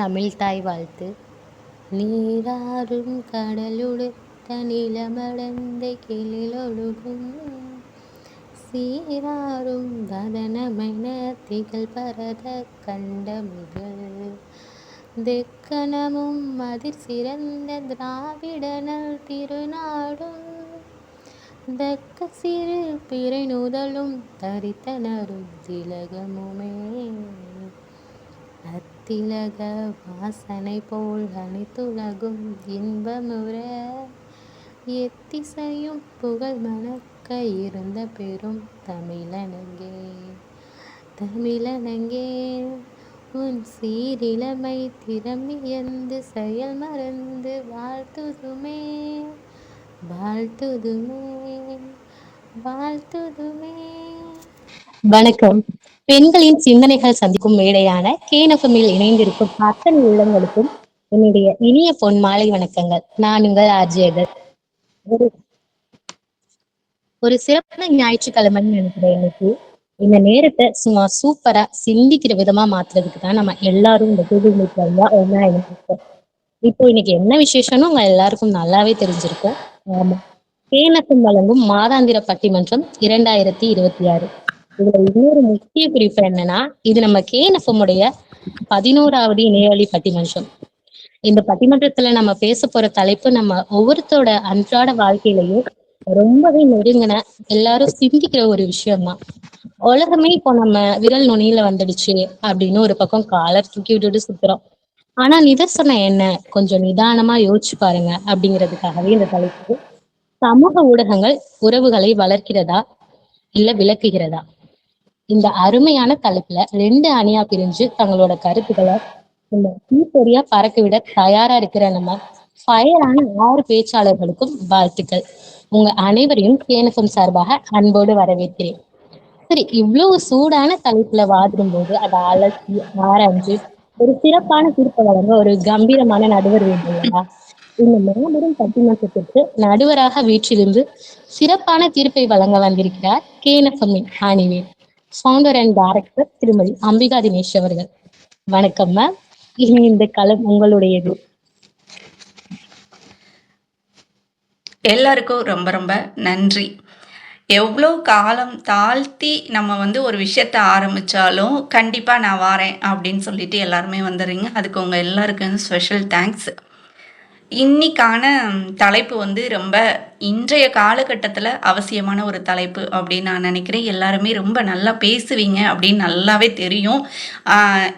தமிழ்த்தாய் வாழ்த்து. நீராறும் கடலுடுத்த நிலமடந்தை கிளிலொழுகும் சீராறும் வதனமென திகழ் பரத கண்டமிகள் தெக்கணமும் அதிர் சிறந்த திராவிடனல் திருநாடும் தக்க சிறு பிறை நுதலும் தரித்தனரும் திலகமுமே அத்திலக வாசனை போல் அனைத்துலகும் இன்பமுற எத்திசையும் புகழ் மணக்க இருந்த பெரும் தமிழனங்கே தமிழனங்கே உன் சீரிழமை திறமியந்து செயல் மறந்து வாழ்த்துதுமே வாழ்த்துதுமே வாழ்த்துதுமே. வணக்கம். பெண்களின் சிந்தனைகள் சந்திக்கும் மேடையான கேனஃபமில் இணைந்திருக்கும் அத்தனை உள்ளங்களுக்கும் என்னுடைய இனிய பொன் மாலை வணக்கங்கள். நான் உங்கள் ஆர்ஜியர்கள். ஒரு சிறப்பான ஞாயிற்றுக்கிழமைன்னு நினைக்கிறேன். இன்னைக்கு இந்த நேரத்தை சும்மா சூப்பரா சிந்திக்கிற விதமா மாத்துறதுக்கு தான் நம்ம எல்லாரும் இந்த கூகுள் மீட் வழியா ஒன்னா இணைந்திருக்கோம். இப்போ இன்னைக்கு என்ன விசேஷம்னு உங்க எல்லாருக்கும் நல்லாவே தெரிஞ்சிருக்கும். ஆமா, கேனஃபம் வழங்கும் மாதாந்திர பட்டிமன்றம் 2026. இதுல இன்னொரு முக்கிய குறிப்பு என்னன்னா, இது நம்ம கேனஃபம் உடைய 11வது இணையவழி பட்டிமன்றம். இந்த பட்டிமன்றத்துல நம்ம பேச போற தலைப்பு நம்ம ஒவ்வொருத்தோட அன்றாட வாழ்க்கையிலையும் ரொம்பவே நெருங்கின, எல்லாரும் சிந்திக்கிற ஒரு விஷயம்தான். உலகமே இப்போ நம்ம விரல் நுனியில வந்துடுச்சு அப்படின்னு ஒரு பக்கம் காலர் தூக்கி விட்டுட்டு சுத்துறோம். ஆனா நிதர்சனம் என்ன, கொஞ்சம் நிதானமா யோசிச்சு பாருங்க அப்படிங்கிறதுக்காகவே இந்த தலைப்பு. சமூக ஊடகங்கள் உறவுகளை வளர்க்கிறதா இல்ல விளக்குகிறதா? இந்த அருமையான தலைப்புல 2 அணியா பிரிஞ்சு தங்களோட கருத்துக்களை இந்த தீப்பொறியா பறக்க விட தயாரா இருக்கிற நம்ம ஃபயரான 6 பேச்சாளர்களுக்கும் வாழ்த்துக்கள். உங்க அனைவரையும் கேனஃபம் சார்பாக அன்போடு வரவேற்கிறேன். சரி, இவ்வளவு சூடான தலைப்புல வாதிடும் போது அதை அலசி ஆராய்ஞ்சு ஒரு சிறப்பான தீர்ப்பை வழங்க ஒரு கம்பீரமான நடுவர் வேண்டும் இல்லையா? இந்த மாபெரும் பட்டிமன்றத்திற்கு நடுவராக வீற்றிருந்து சிறப்பான தீர்ப்பை வழங்க வந்திருக்கிறார் கேனஃபமின் அணிவேல், ஃபவுண்டர் அண்ட் டைரக்டர் திருமதி அம்பிகா தினேஷ் அவர்கள். வணக்கம் மேம். இனி இந்த களம் உங்களுடையது. எல்லாருக்கும் ரொம்ப ரொம்ப நன்றி. எவ்வளோ காலம் தாழ்த்தி நம்ம ஒரு விஷயத்த ஆரம்பித்தாலும் கண்டிப்பாக நான் வாரேன் அப்படின்னு சொல்லிட்டு எல்லாருமே வந்துடுறீங்க. அதுக்கு உங்கள் எல்லாருக்கும் ஸ்பெஷல் தேங்க்ஸ். இன்னைக்கான தலைப்பு ரொம்ப இன்றைய காலகட்டத்தில் அவசியமான ஒரு தலைப்பு அப்படின்னு நான் நினைக்கிறேன். எல்லாருமே ரொம்ப நல்லா பேசுவீங்க அப்படின்னு நல்லாவே தெரியும்.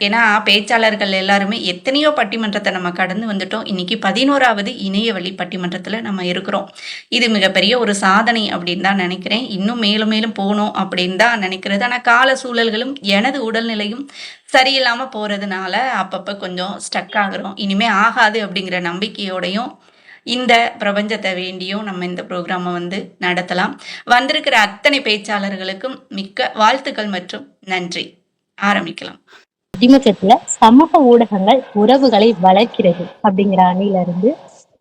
ஏன்னா பேச்சாளர்கள் எல்லாருமே எத்தனையோ பட்டிமன்றத்தை நம்ம கடந்து வந்துட்டோம். இன்னைக்கு 11வது இணைய வழி பட்டிமன்றத்தில் நம்ம இருக்கிறோம். இது மிகப்பெரிய ஒரு சாதனை அப்படின்னு தான் நினைக்கிறேன். இன்னும் மேலும் மேலும் போகணும் அப்படின்னு தான் நினைக்கிறது. ஆனால் கால சூழல்களும் எனது உடல்நிலையும் சரியில்லாமல் போகிறதுனால அப்பப்போ கொஞ்சம் ஸ்டக் ஆகுறோம். இனிமேல் ஆகாது அப்படிங்கிற நம்பிக்கையோடையும் இந்த பிரபஞ்சத்தை வேண்டியும் நம்ம இந்த ப்ரோக்ராமை நடத்தலாம். வந்திருக்கிற அத்தனை பேச்சாளர்களுக்கும் மிக்க வாழ்த்துக்கள் மற்றும் நன்றி. ஆரம்பிக்கலாம். பட்டிமன்றத்துல சமூக ஊடகங்கள் உறவுகளை வளர்க்கிறது அப்படிங்கிற அணியில இருந்து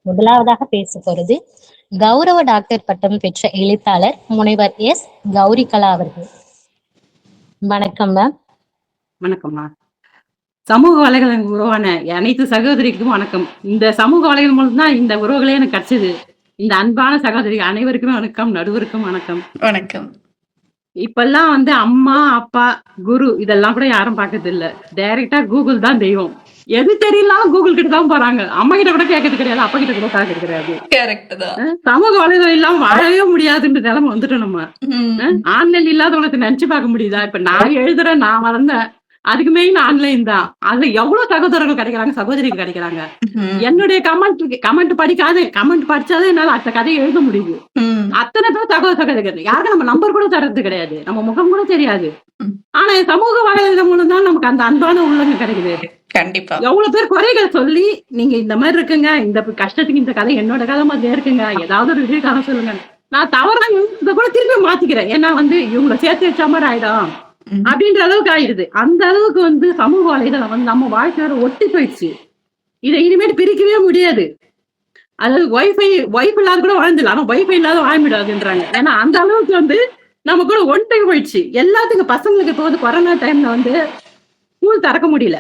முதலாவதாக பேச போறது கௌரவ டாக்டர் பட்டம் பெற்ற எழுத்தாளர் முனைவர் எஸ் கௌரிகலா அவர்கள். வணக்கம் மேம். வணக்கம்மா. சமூக வலைகள் உருவான அனைத்து சகோதரிக்கும் வணக்கம். இந்த சமூக வலைகள் மூலம் தான் இந்த உறவுகளே எனக்கு கிடைச்சது. இந்த அன்பான சகோதரி அனைவருக்குமே வணக்கம், நடுவருக்கும் வணக்கம். வணக்கம். இப்பெல்லாம் அம்மா அப்பா குரு இதெல்லாம் கூட யாரும் பார்க்கறது இல்ல. டைரக்டா கூகுள் தான் தெய்வம். எது தெரியலாம் கூகுள் கிட்ட தான் போறாங்க. அம்மா கிட்ட கூட கேட்கறது கிடையாது, அப்பா கிட்ட கூட கேட்கறது கிடையாது. சமூக வலைதளம் இல்லாம வாழவே முடியாதுன்ற நிலைமை வந்துட்டோம் நம்ம. ஆன்லைன் இல்லாதவங்களுக்கு நினைச்சு பார்க்க முடியுதா? இப்ப நான் எழுதுறேன், நான் வளர்ந்தேன், அதுக்கு மெயின் ஆன்லைன் தான். அதுல எவ்வளவு சகோதரர்கள் கிடைக்கிறாங்க, சகோதரிகள் கிடைக்கிறாங்க. என்னுடைய கமெண்ட் படிக்காது, கமெண்ட் படிச்சாதான் என்னால அந்த கதையை எழுத முடியுது. அத்தனை பேர் சகோதரர்கள் யாருக்கும் நம்ம நம்பர் கூட தர்றது கிடையாது, நம்ம முகம் கூட தெரியாது. ஆனா சமூக வலைதளம் மூலம் தான் நமக்கு அந்த அன்பான உள்ளங்க கிடைக்குது. கண்டிப்பா எவ்வளவு பேர் குறைகள் சொல்லி நீங்க இந்த மாதிரி இருக்குங்க, இந்த கஷ்டத்துக்கு இந்த கதை என்னோட கதை மாதிரி இருக்குங்க, ஏதாவது ஒரு விஷயம் கதை சொல்லுங்க, நான் தவறா இதை கூட திருப்பி மாத்திக்கிறேன், ஏன்னா இவங்களை சேர்த்து வச்ச மாதிரி ஆயிடும் அப்படின்ற அளவுக்கு ஆயிடுது. அந்த அளவுக்கு சமூக வலைதளம் நம்ம வாழ்க்கையோட ஒட்டி போயிடுச்சு. இதை இனிமேல் பிரிக்கவே முடியாது. அதாவது வைஃபை இல்லாத கூட வாழ்ந்துடலாம், ஆனா வைஃபை இல்லாத வாழ முடியாதுன்றாங்க. ஏன்னா அந்த அளவுக்கு நம்ம கூட ஒன்றை போயிடுச்சு எல்லாத்துக்கும். பசங்களுக்கு இப்போ கொரோனா டைம்ல ஸ்கூல் திறக்க முடியல.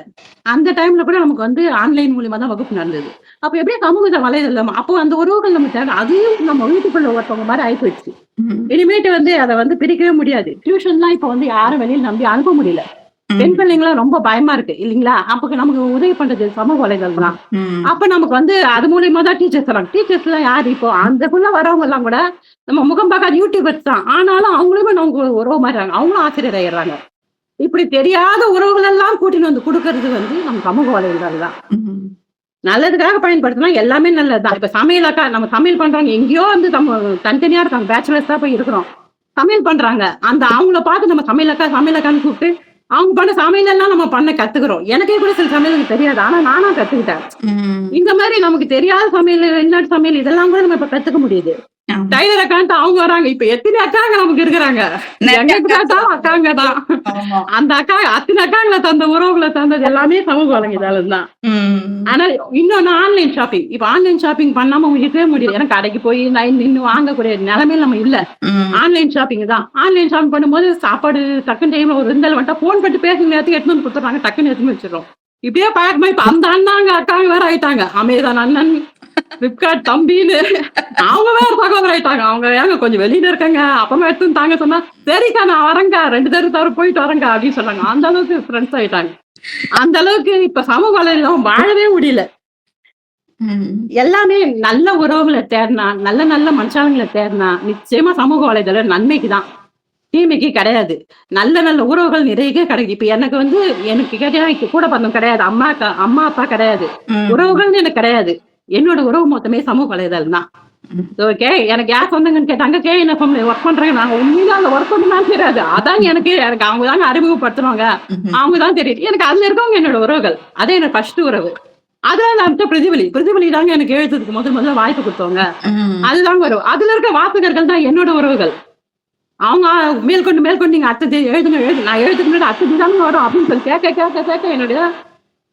அந்த டைம்ல கூட நமக்கு வந்து ஆன்லைன் மூலியமா தான் வகுப்பு நடந்தது. அப்ப எப்படியே சமூக வலைதளம் அப்போ அந்த உறவுகள் நம்ம தேவை. அதையும் நம்ம வீட்டுக்குள்ள ஒருத்தவங்க மாரி ஆயிப்போச்சு. ம். இனிமேட்டு வந்து அத வந்து பிரிக்கவே முடியாது. டியூஷன்லாம் இப்ப வந்து யாரும் வெளியில நம்பி அனுப்ப முடியல. பெண் ம். பிள்ளைங்கலாம் ரொம்ப பயமா இருக்கு இல்லைங்களா? அப்ப நமக்கு உதவி பண்றது சமூக வலைதளம் தான். ம். அப்ப நமக்கு வந்து அது மூலியமா தான் டீச்சர்ஸ் வராங்க. டீச்சர்ஸ்லாம் யாரு இப்போ அந்தக்குள்ள வரவங்க எல்லாம் கூட நம்ம முகம் பார்க்காத யூடியூபர்ஸ் தான். ஆனாலும் அவங்களுமே நமக்கு உறவு மாறுறாங்க. அவங்களும் ஆசிரியர் ஆயிடுறாங்க. இப்படி தெரியாத உறவுகள் எல்லாம் கூட்டின்னு வந்து குடுக்கறது வந்து நம்ம சமூக வலைதளம் தான். ம். நல்லதுக்காக பயன்படுத்தினா எல்லாமே நல்லதுதான். இப்ப சமையல் அக்கா நம்ம சமையல் பண்றவங்க எங்கேயோ வந்து நம்ம தனித்தனியா இருக்காங்க. பேச்சுலர்ஸ் தான் போய் இருக்கிறோம். சமையல் பண்றாங்க. அந்த அவங்கள பார்த்து நம்ம சமையல் அக்கான்னு கூப்பிட்டு அவங்க பண்ண சமையல் எல்லாம் நம்ம பண்ண கத்துக்கிறோம். எனக்கே கூட சில சமையல் எனக்கு தெரியாது. ஆனா நானா கத்துக்கிட்டேன். ம். இந்த மாதிரி நமக்கு தெரியாத சமையல், வெளிநாட்டு சமையல் இதெல்லாம் கூட நம்ம இப்ப கத்துக்க முடியுது. ஆமா. டைலர் அக்கான்ட்டு அவங்க வராங்க. இப்ப எத்தனை அக்காங்க நமக்கு இருக்கிறாங்க. நிறைய எங்க அக்கா பார்த்தாலும் அக்காங்க தான். ஆமா. அந்த அக்கா அத்தனை அக்காங்களை தந்த உறவுகளை தந்தது எல்லாமே சமூக வலைதளம் தான். ம். ஆனா இன்னொன்னு ஆன்லைன் ஷாப்பிங். இப்ப ஆன்லைன் ஷாப்பிங் பண்ணாம இருக்கவே முடியாது. ஏன்னா கடைக்கு போய் நின்னு வாங்கக்கூடிய நிலைமையில நம்ம இல்ல. ம். ஆன்லைன் ஷாப்பிங் தான். ஆன்லைன் ஷாப்பிங் பண்ணும்போது சாப்பாடு டக்குன்னு டைம்ல ஒரு விருந்தாளி வந்துட்டா போன் பண்ணி பேசுற நேரத்துக்கு எடுத்துட்டு வந்து கொடுத்துறாங்க. டக்குன்னு எடுத்துன்னு வச்சிடறோம். இப்படியே பழக்கமா இப்ப அந்த அண்ணாங்க அக்காங்க வேற ஆயிட்டாங்க. அமேசான் அண்ணன், பிளிப்கார்ட் தம்பின்னு அவங்க வேற சகோதரர் ஆயிட்டாங்க. அவங்க ஏங்க கொஞ்சம் வெளியில இருக்காங்க. அப்பமா எடுத்துன்னு தாங்க சொன்னா, சரிக்கா நான் வரேங்க. 2 தெரு தவிர போயிட்டு வரேங்க அப்படின்னு சொன்னாங்க. அந்த அளவுக்கு ஃப்ரெண்ட்ஸ் ஆயிட்டாங்க. அந்த அளவுக்கு இப்ப சமூக வலைதளம் வாழவே முடியல. ம். எல்லாமே நல்ல உறவுகளை தேடினா, நல்ல நல்ல மனுஷாளுங்களை தேடினா, நிச்சயமா சமூக வலைதளம் நன்மைக்கு தான். தீமைக்கு கிடையாது. நல்ல நல்ல உறவுகள் நிறைய கிடைக்குது. இப்ப எனக்கு வந்து எனக்கு கேட்டீங்கன்னா கூட பிறந்தவங்க கிடையாது. அம்மா, அப்பா கிடையாது. ம். உறவுகள்னு எனக்கு கிடையாது. என்னோட உறவு மொத்தமே சமூக வலைதளம் தான். ம். ஓகே. எனக்கு யார் சொந்தங்கன்னு கேட்டாங்க, KNFM ஒர்க் பண்றாங்க. நாங்க உண்மையில அந்த ஒர்க் பண்ணணும்னு தெரியாது. அதான் எனக்கு அவங்க தாங்க அறிமுகப்படுத்துனவங்க. ம்ஹ்ம். அவங்க தான் தெரியுது. எனக்கு அதுல இருக்கவங்க என்னோட உறவுகள். அதே எனக்கு ஃபர்ஸ்ட் உறவு. அதான் நான் பிரதிபலி தாங்க எனக்கு எழுதுறதுக்கு முதல்ல வாய்ப்பு கொடுத்தவங்க. ம். அதுதாங்க வரும். அதுல இருக்க வாசகர்கள் தான் என்னோட உறவுகள். அவங்க மேற்கொண்டு நீங்க அடுத்தது எழுதுங்க நான் எழுதுக்கு முன்னாடி அடுத்தது தானே வரும் அப்படின்னு சொல்லி கேட்க என்னுடைய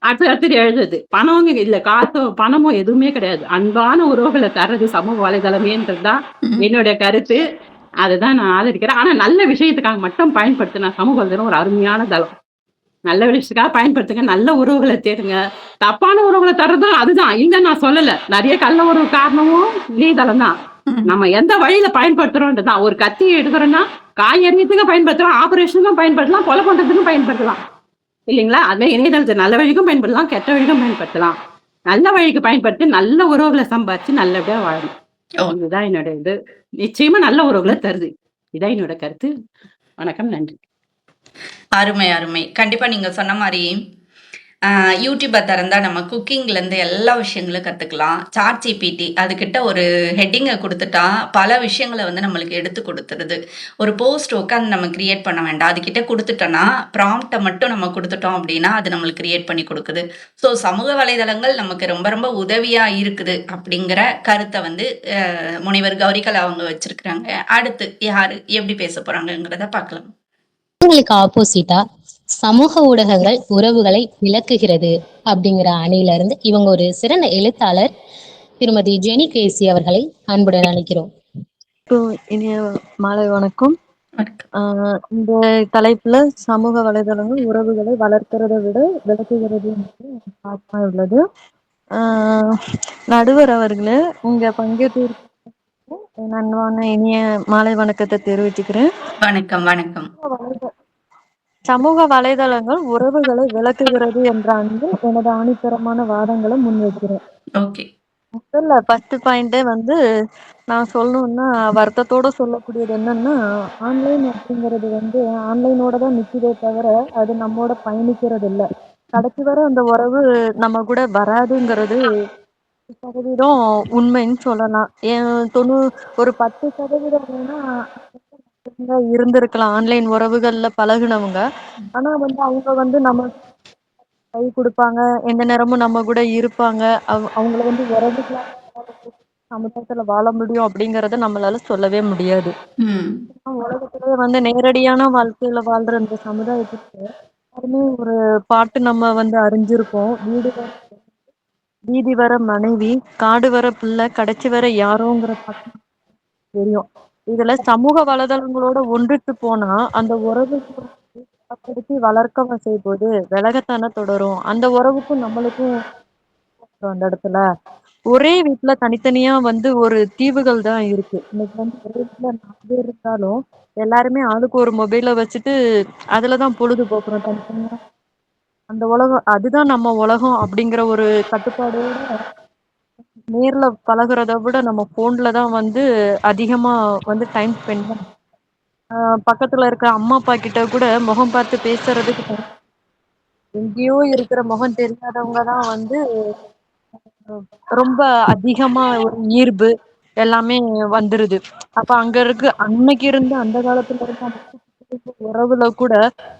அடுத்தது எழுதுது. பணம் இல்ல காசோ பணமோ எதுவுமே கிடையாது. அன்பான உறவுகளை தர்றது சமூக வலைதளமேன்றதுதான் ம். என்னுடைய கருத்து. அதுதான் நான் ஆதரிக்கிறேன். ஆனா நல்ல விஷயத்துக்காக மட்டும் பயன்படுத்தின சமூக வலைதளம் ஒரு அருமையான தளம். நல்ல விஷயத்துக்காக பயன்படுத்துங்க. நல்ல உறவுகளை தேடுங்க. தப்பான உறவுகளை தர்றதும் அதுதான். இல்ல நான் சொல்லல. நிறைய கள்ள உறவு காரணமும் இணையதளம் தான். ம். நம்ம எந்த வழியில பயன்படுத்துறோம்ன்றதுதான். ஒரு கத்தி எடுக்கிறோம்னா காய் எறியத்துக்கும் பயன்படுத்தலாம், ஆபரேஷனுக்கும் பயன்படுத்தலாம், கொலை பண்றதுக்கும் பயன்படுத்தலாம். இல்லைங்களா? அதுவே இணையதளத்தை நல்ல வழிக்கும் பயன்படுத்தலாம், கெட்ட வழிக்கும் பயன்படுத்தலாம். நல்ல வழிக்கு பயன்படுத்தி நல்ல உறவுகளை சம்பாதிச்சு நல்லபடியா வாழணும். ஓ. இதுதான் என்னோட இது. நிச்சயமா நல்ல உறவுகளை தருது. இதான் என்னோட கருத்து. வணக்கம். நன்றி. அருமை, அருமை. கண்டிப்பா நீங்க சொன்ன மாரி, யூடியூப திறந்தா நம்ம குக்கிங்லேருந்து எல்லா விஷயங்களும் கத்துக்கலாம். ChatGPT அதுகிட்ட ஒரு ஹெட்டிங்க குடுத்துட்டா, பல விஷயங்கள வந்து நம்மளுக்கு எடுத்து குடுத்துருது. ஒரு போஸ்ட் உட்காந்து நம்ம கிரியேட் பண்ண வேண்டாம். அதுகிட்ட குடுத்துட்டோம்னா, ப்ராம்ப்ட்ட மட்டும் நம்ம குடுத்துட்டோம் அப்படின்னா, அது நம்மளுக்கு கிரியேட் பண்ணி குடுக்குது. ஸோ சமூக வலைதளங்கள் நமக்கு ரொம்ப ரொம்ப உதவியா இருக்குது அப்படிங்கிற கருத்த வந்து முனைவர் கௌரிகலா அவங்க வச்சிருக்கிறாங்க. அடுத்து யாரு எப்படி பேசப் போறாங்கங்கிறத பார்க்கலாம். உங்களுக்கு ஆப்போசிட்டா சமூக ஊடகங்கள் உறவுகளை விளக்குகிறது அப்படிங்கிற அணியில இருந்து இவங்க ஒரு சிறந்த எழுத்தாளர் திருமதி ஜெனி கேசி அவர்களை அன்புடன் அழைக்கிறோம். இனிய மாலை வணக்கம். வணக்கம். இந்த தலைப்புல சமூக வலைதளங்கள் உறவுகளை வளர்க்கிறதை விட விளக்குகிறது என்று ஆத்மா உள்ளது. நடுவர் அவர்களே, உங்க பங்கேற்பு என் அன்பான இனிய மாலை வணக்கத்தை தெரிவிச்சுக்கிறேன். வணக்கம், வணக்கம். சமூக வலைதளங்கள் உறவுகளை விளக்குகிறது என்ற அன்பில் எனது ஆணித்தரமான வாதங்களை முன்வைக்கிறேன். ஓகே. முதல்ல ஃபர்ஸ்ட் பாயிண்டே வந்து நான் சொல்லணும்னா வருத்தத்தோட சொல்லக்கூடியது என்னன்னா, ஆன்லைன் அப்படிங்கிறது வந்து ஆன்லைனோட தான் நிக்குதே தவிர அது நம்மோட பயணிக்கிறது இல்லை. கடைசி வரை அந்த உறவு நம்ம கூட வராதுங்கிறது 100% உண்மைன்னு சொல்லலாம். ஒரு 10% வேணா இருந்திருக்கலாம் ஆன்லைன் உறவுகள்ல பழகுனவங்க. ஆனா வந்து அவங்க வந்து நம்ம கை கொடுப்பாங்க, எந்த நேரமும் நம்ம கூட இருப்பாங்க. அவங்கள வந்து உறவுகளா சமுதாயத்துல வாழ முடியும் அப்படிங்கறத நம்மளால சொல்லவே முடியாது. ம். உலகத்திலேயே வந்து நேரடியான வாழ்க்கையில வாழ்ற இந்த சமுதாயத்துக்கு யாருமே ஒரு பாட்டு நம்ம வந்து அறிஞ்சிருக்கோம். வீதி வர மனைவி, காடு வர பிள்ளை, கடைசி வர யாரோங்கிற பாட்டு தெரியும். இதுல சமூக வலைதளங்களோட ஒன்றிட்டு போனா அந்த உறவு படுத்தி வளர்க்க செய்யும்போது விலகத்தானே தொடரும். அந்த உறவுக்கும் நம்மளுக்கும் அந்த இடத்துல ஒரே வீட்ல தனித்தனியா வந்து ஒரு தீவுகள் தான் இருக்கு. இன்னைக்கு வந்து ஒரே வீட்ல 4 பேர் இருந்தாலும் எல்லாருமே ஆளுக்கு ஒரு மொபைல வச்சுட்டு அதுலதான் பொழுது போக்குறோம் தனித்தனியா. அந்த உலகம் அதுதான் நம்ம உலகம் அப்படிங்கிற ஒரு கட்டுப்பாடோட நேர்ல பழகுறத விட நம்ம போன்ல தான் வந்து அதிகமா வந்து டைம் ஸ்பெண்ட் பண்ண பக்கத்துல இருக்க அம்மா அப்பா கிட்ட கூட முகம் பார்த்து பேசுறதுக்கு எங்கேயோ இருக்கிற முகம் தெரியாதவங்க தான் வந்து ரொம்ப அதிகமா ஒரு ஈர்ப்பு எல்லாமே வந்துருது. அப்ப அங்க இருக்கு அன்னைக்கு இருந்து அந்த காலத்துல இருந்து அந்த உறவுல கூட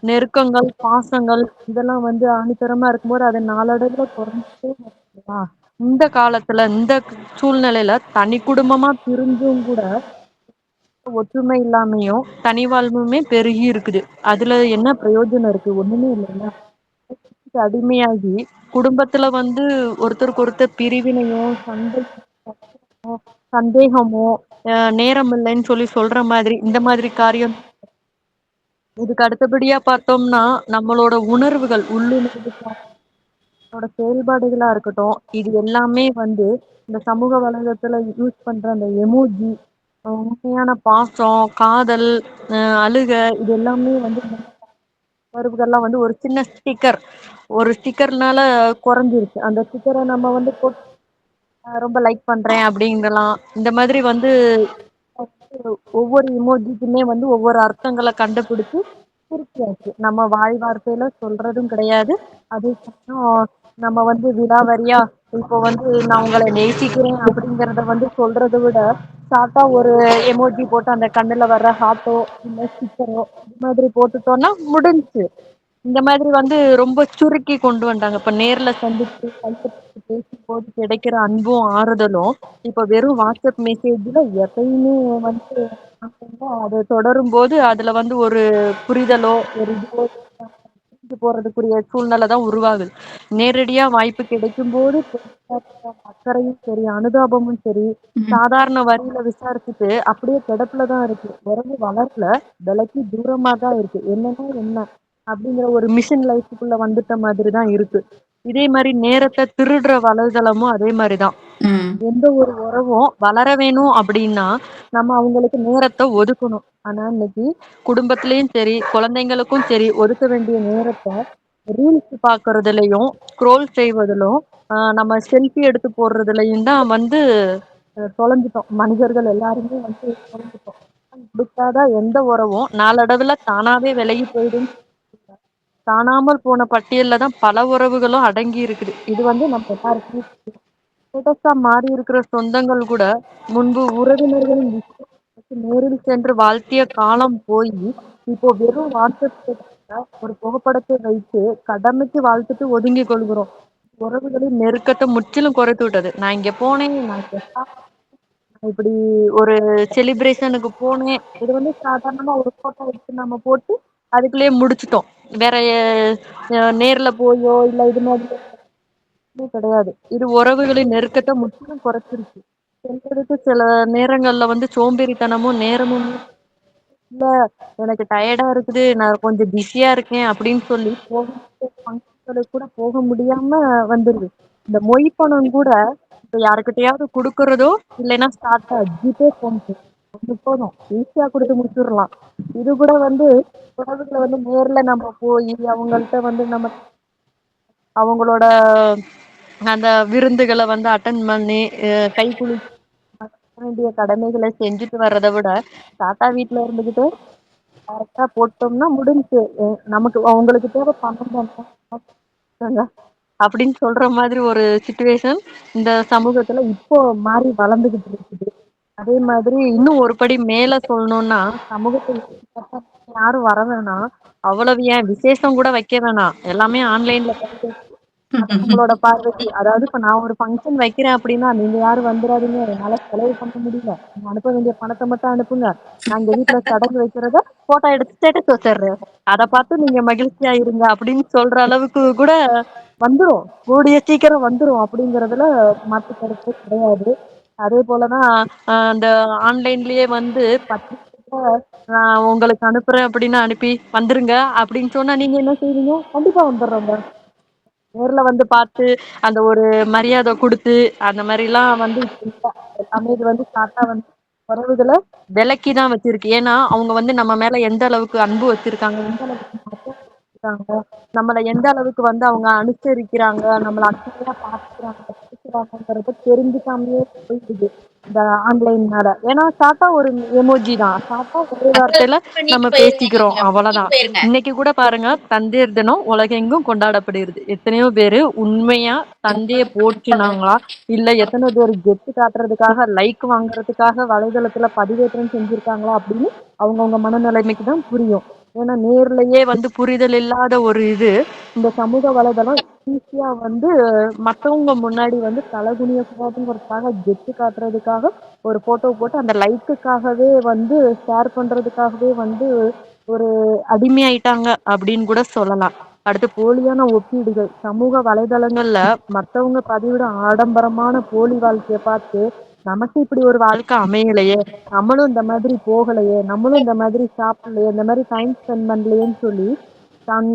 நெருக்கங்கள் பாசங்கள் இதெல்லாம் வந்து ஆணித்தரமா இருக்கும்போது அது நாளடைவுல குறைஞ்சிட்டே வருதுங்களா? இந்த காலத்துல இந்த சூழ்நிலையில தனி குடும்பமா பிரிஞ்சும் கூட ஒற்றுமை இல்லாமையும் தனி வாழ்வுமே பெருகி இருக்குது. அதுல என்ன பிரயோஜனம் இருக்கு? ஒண்ணுமே இல்லைல்ல. அடிமையாகி குடும்பத்துல வந்து ஒருத்தருக்கு ஒருத்தர் பிரிவினையோ சண்டையோ சந்தேகமோ நேரம் இல்லைன்னு சொல்லி சொல்ற மாதிரி இந்த மாதிரி காரியம். இதுக்கு அடுத்தபடியா பார்த்தோம்னா நம்மளோட உணர்வுகள் உள்ளுணர்வுகளோட செயல்பாடுகளா இருக்கட்டும், இது எல்லாமே வந்து இந்த சமூக வலைதளத்துல யூஸ் பண்ற அந்த எமோஜி, உண்மையான பாசம், காதல், அழுக இது எல்லாமே வந்து இந்த உணர்வுகள்லாம் வந்து ஒரு சின்ன ஒரு ஸ்டிக்கர்னால குறைஞ்சிருச்சு. அந்த ஸ்டிக்கரை நம்ம வந்து போட்டு ரொம்ப லைக் பண்றேன் அப்படிங்கலாம். இந்த மாதிரி வந்து ஒவ்வொரு இமோஜிக்குமே வந்து ஒவ்வொரு அர்த்தங்களை கண்டுபிடிச்சு திருப்பியாச்சு. நம்ம வாய் வார்த்தையில சொல்றதும் கிடையாது. அதே சமயம் நம்ம வந்து விலாவரியா இப்போ வந்து நான் உங்களை நேசிக்கிறேன் அப்படிங்கறத வந்து சொல்றதை விட ஷார்ட்டா ஒரு எமோஜி போட்டு அந்த கண்ணுல வர்ற ஹார்ட்டோ இல்ல ஸ்டிக்கரோ இது மாதிரி போட்டுட்டோம்னா முடிஞ்சுச்சு. இந்த மாதிரி வந்து ரொம்ப சுருக்கி கொண்டு வந்தாங்க. இப்ப நேர்ல சந்திச்சு கைப்பற்றி பேசும்போது கிடைக்கிற அன்பும் ஆறுதலும் இப்ப வெறும் வாட்ஸ்அப் மெசேஜ்ல எப்பயுமே வந்து அது தொடரும் போது அதுல வந்து ஒரு புரிதலோ ஒரு இதுவோ பிரிஞ்சு போறதுக்குரிய சூழ்நிலை தான் உருவாகுது. நேரடியா வாய்ப்பு கிடைக்கும் போது அக்கறையும் சரி அனுதாபமும் சரி சாதாரண வரியில விசாரிச்சுட்டு அப்படியே கிடப்புலதான் இருக்கு. உறவு வளரல, விலைக்கு தூரமா தான் இருக்கு. என்னன்னா என்ன அப்படிங்கிற ஒரு மிஷின் லைஃபுக்குள்ள வந்துட்ட மாதிரி தான் இருக்கு. இதே மாதிரி நேரத்தை திருடுற வலைதளமும் அதே மாதிரிதான். ம். எந்த ஒரு உறவும் வளர வேணும் அப்படின்னா நம்ம அவங்களுக்கு நேரத்தை ஒதுக்கணும். ஆனா இன்னைக்கு குடும்பத்திலயும் சரி குழந்தைங்களுக்கும் சரி ஒதுக்க வேண்டிய நேரத்தை ரீல்ஸ் பாக்குறதுலயும் ஸ்க்ரோல் செய்வதிலும் நம்ம செல்ஃபி எடுத்து போடுறதுலயும் தான் வந்து தொலைஞ்சிட்டோம். மனிதர்கள் எல்லாருமே வந்து தொலைஞ்சிட்டோம். கொடுக்காத எந்த உறவும் நாளடைவுல தானாவே விலகி போயிடும். காணாமல் போன பட்டியல்ல தான் பல உறவுகளும் அடங்கி இருக்குது. இது வந்து நம்ம எல்லாருக்குமே ஸ்டேட்டஸா மாறி இருக்கிற சொந்தங்கள் கூட முன்பு உறவினர்களின் விஷயத்துக்கு நேரில் சென்று வாழ்த்திய காலம் போய் இப்போ வெறும் வாட்ஸ்அப் ஒரு புகைப்படத்தை வைத்து கடமைக்கு வாழ்த்துட்டு ஒதுங்கி கொள்கிறோம். உறவுகளின் நெருக்கத்தை முற்றிலும் குறைத்து விட்டது. நான் இங்க போனேன், நான் இங்க இப்படி ஒரு செலிப்ரேஷனுக்கு போனேன். இது வந்து சாதாரணமா ஒரு போட்டோ எடுத்து நம்ம போட்டு அதுக்குள்ளேயே முடிச்சிட்டோம். வேற நேர்ல போயோ இல்ல இது மாதிரி கிடையாது. இது உறவுகளின் நெருக்கத்தை முற்றிலும் குறைச்சிருச்சு. செல்றதுக்கு சில நேரங்கள்ல வந்து சோம்பேறித்தனமும் நேரமும் இல்ல எனக்கு டயர்டா இருக்குது நான் கொஞ்சம் பிஸியா இருக்கேன் அப்படின்னு சொல்லி ஃபங்க்ஷன்களுக்கு கூட போக முடியாம வந்துருது. இந்த மொய் பணம் கூட இப்ப யாருக்கிட்டையாவது கொடுக்கறதோ இல்லைன்னா ஸ்டார்டா ஜிபே போன்ட்டு ஒண்ணு போதும் ஈஸியா கொடுத்து முடிச்சிடலாம். இது கூட வந்து உறவுகளை வந்து நேர்ல நம்ம போய் அவங்கள்ட்ட வந்து நம்ம அவங்களோட அந்த விருந்துகளை வந்து அட்டன் பண்ணி கை குலி வேண்டிய கடமைகளை செஞ்சுட்டு வர்றதை விட தாத்தா வீட்டுல இருந்துகிட்டு கரெக்டா போட்டோம்னா முடிஞ்சு. நமக்கு அவங்களுக்கு தேவை பணம் தானே அப்படின்னு சொல்ற மாதிரி ஒரு சுச்சுவேஷன் இந்த சமூகத்துல இப்போ மாறி வளர்ந்துகிட்டு இருக்குது. அதே மாதிரி இன்னும் ஒரு படி மேல சொல்லணும்னா சமூகத்தை யாரும் வர வேணாம், அவ்வளவு ஏன் விசேஷம் கூட வைக்க வேணாம், எல்லாமே ஆன்லைன்ல உங்களோட பார்வைக்கு. அதாவது இப்ப நான் ஒரு ஃபங்க்ஷன் வைக்கிறேன் அப்படின்னா நீங்க யாரும் வந்துடாதீங்க, என்னால செலவு பண்ண முடியல, நீங்க அனுப்ப வேண்டிய பணத்தை மட்டும் அனுப்புங்க, நான் எங்க வீட்டுல சடங்கு வைக்கிறத போட்டோ எடுத்து ஸ்டேட்டஸ் வச்சிடுறேன், அதை பார்த்து நீங்க மகிழ்ச்சியா இருங்க அப்படின்னு சொல்ற அளவுக்கு கூட வந்துரும். கூடிய சீக்கிரம் வந்துரும் அப்படிங்கறதுல மாற்று கருத்து கிடையாது. அதே போலதான் அந்த ஆன்லைன்லயே வந்து நான் உங்களுக்கு அனுப்புறேன் அப்படின்னு அனுப்பி வந்துருங்க அப்படின்னு சொன்னா நீங்க என்ன செய்வீங்க? கண்டிப்பா வந்துடுறோங்க. நேர்ல வந்து பார்த்து அந்த ஒரு மரியாதை குடுத்து அந்த மாதிரிலாம் வந்து இப்ப இல்ல. எல்லாமே இது வந்து ஷார்ட்டா வந்து உறவுகளை விலக்கி தான் வச்சிருக்கு. ஏன்னா அவங்க வந்து நம்ம மேல எந்த அளவுக்கு அன்பு வச்சிருக்காங்க, எந்த அளவுக்கு பாசம் வச்சிருக்காங்க, நம்மள எந்த அளவுக்கு வந்து அவங்க அனுசரிக்கிறாங்க, நம்மள அக்கறையா பாத்துக்கிறாங்க, பேசுறாங்கன்றத தெரிஞ்சுக்காமயே போயிடுது இந்த ஆன்லைன்னால. ஏன்னா ஷார்ட்டா ஒரு எமோஜி தான், ஷார்ட்டா ஒரே வார்த்தையில நம்ம பேசிக்கிறோம், அவ்வளவுதான். இன்னைக்கு கூட பாருங்க, தந்தையர் தினம் உலகெங்கும் கொண்டாடப்படுகிறது. எத்தனையோ பேரு உண்மையா தந்தைய போற்றினாங்களா, இல்ல எத்தனை பேர் கெத்து காட்டுறதுக்காக லைக் வாங்குறதுக்காக வலைதளத்துல பதிவேற்றம் செஞ்சிருக்காங்களா அப்படின்னு அவங்கவுங்க மனநிலைமைக்கு தான் புரியும். ஏன்னா நேர்லயே வந்து புரிதல் இல்லாத ஒரு இது இந்த சமூக வலைதளம் ஈஸியா வந்து மத்தவங்க முன்னாடி வந்து தலகுனிய கூடாதுங்கிறதுக்காக கெத்து காட்டுறதுக்காக ஒரு போட்டோ போட்டு அந்த லைக்குக்காகவே வந்து ஷேர் பண்றதுக்காகவே வந்து ஒரு அடிமையாயிட்டாங்க அப்படின்னு கூட சொல்லலாம். அடுத்து போலியான ஒப்பீடுகள் சமூக வலைதளங்கள்ல மத்தவங்க பதிவிட ஆடம்பரமான போலி வாழ்க்கைய பார்த்து நமக்கு இப்படி ஒரு வாழ்க்கை அமையலையே, நம்மளும் இந்த மாதிரி போகலையே, நம்மளும் இந்த மாதிரி சாப்பிடலையே, இந்த மாதிரி டைம் ஸ்பெண்ட் பண்ணலையேன்னு சொல்லி தான்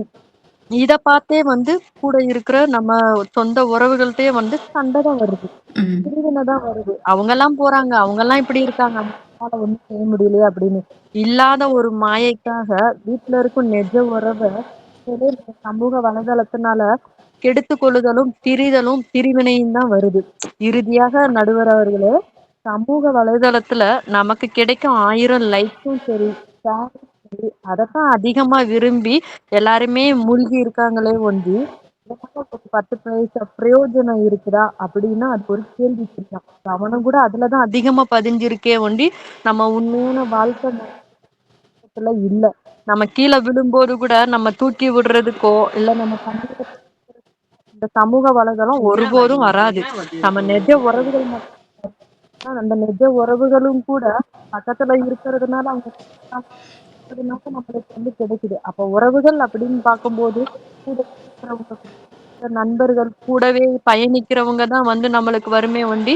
இத பார்த்தே வந்து கூட இருக்கிற நம்ம சொந்த உறவுகள்ட்டயே வந்து சண்டை தான் வருது, ம். பிரிவினை தான் வருது. அவங்க எல்லாம் போறாங்க, அவங்க எல்லாம் இப்படி இருக்காங்க, நம்மளால ஒண்ணும் செய்ய முடியலையே அப்படின்னு இல்லாத ஒரு மாயைக்காக வீட்டுல இருக்கும் நிஜ உறவை இந்த சமூக வலைதளத்தினால கெடுத்து கொள்ளுதலும் பிரிதலும் பிரிவினையும் தான் வருது. இறுதியாக நடுவர் அவர்களே, சமூக வலைதளத்துல நமக்கு கிடைக்கும் 1000 லைக்ஸும் சரி, ஷேரும் சரி, அதைத்தான் அதிகமா விரும்பி எல்லாருமே மூழ்கி இருக்காங்களே ஒண்டி, இதனால ஒரு 10 பைசா பிரயோஜனம் இருக்குதா அப்படின்னா அது ஒரு கேள்வி கேட்கலாம். கவனம் கூட அதுலதான் அதிகமா பதிஞ்சிருக்கே ஒண்டி நம்ம உண்மையான வாழ்க்கை நேரத்துல இல்ல. நம்ம கீழே விழும்போது கூட நம்ம தூக்கி விடுறதுக்கோ இல்ல நம்ம கண்ணீரை இந்த சமூக வலைதளம் ஒருபோதும் வராது. நம்ம நிஜ உறவுகள் மட்டும் அந்த நிஜ உறவுகளும் கூட பக்கத்துல இருக்கிறதுனால அவங்க இருக்கிறதுனால நம்மளுக்கு வந்து கிடைக்குது. அப்ப உறவுகள் அப்படின்னு பார்க்கும்போது கூட இருக்கிறவங்க, நண்பர்கள் கூடவே பயணிக்கிறவங்க தான் வந்து நம்மளுக்கு வருமே ஒண்டி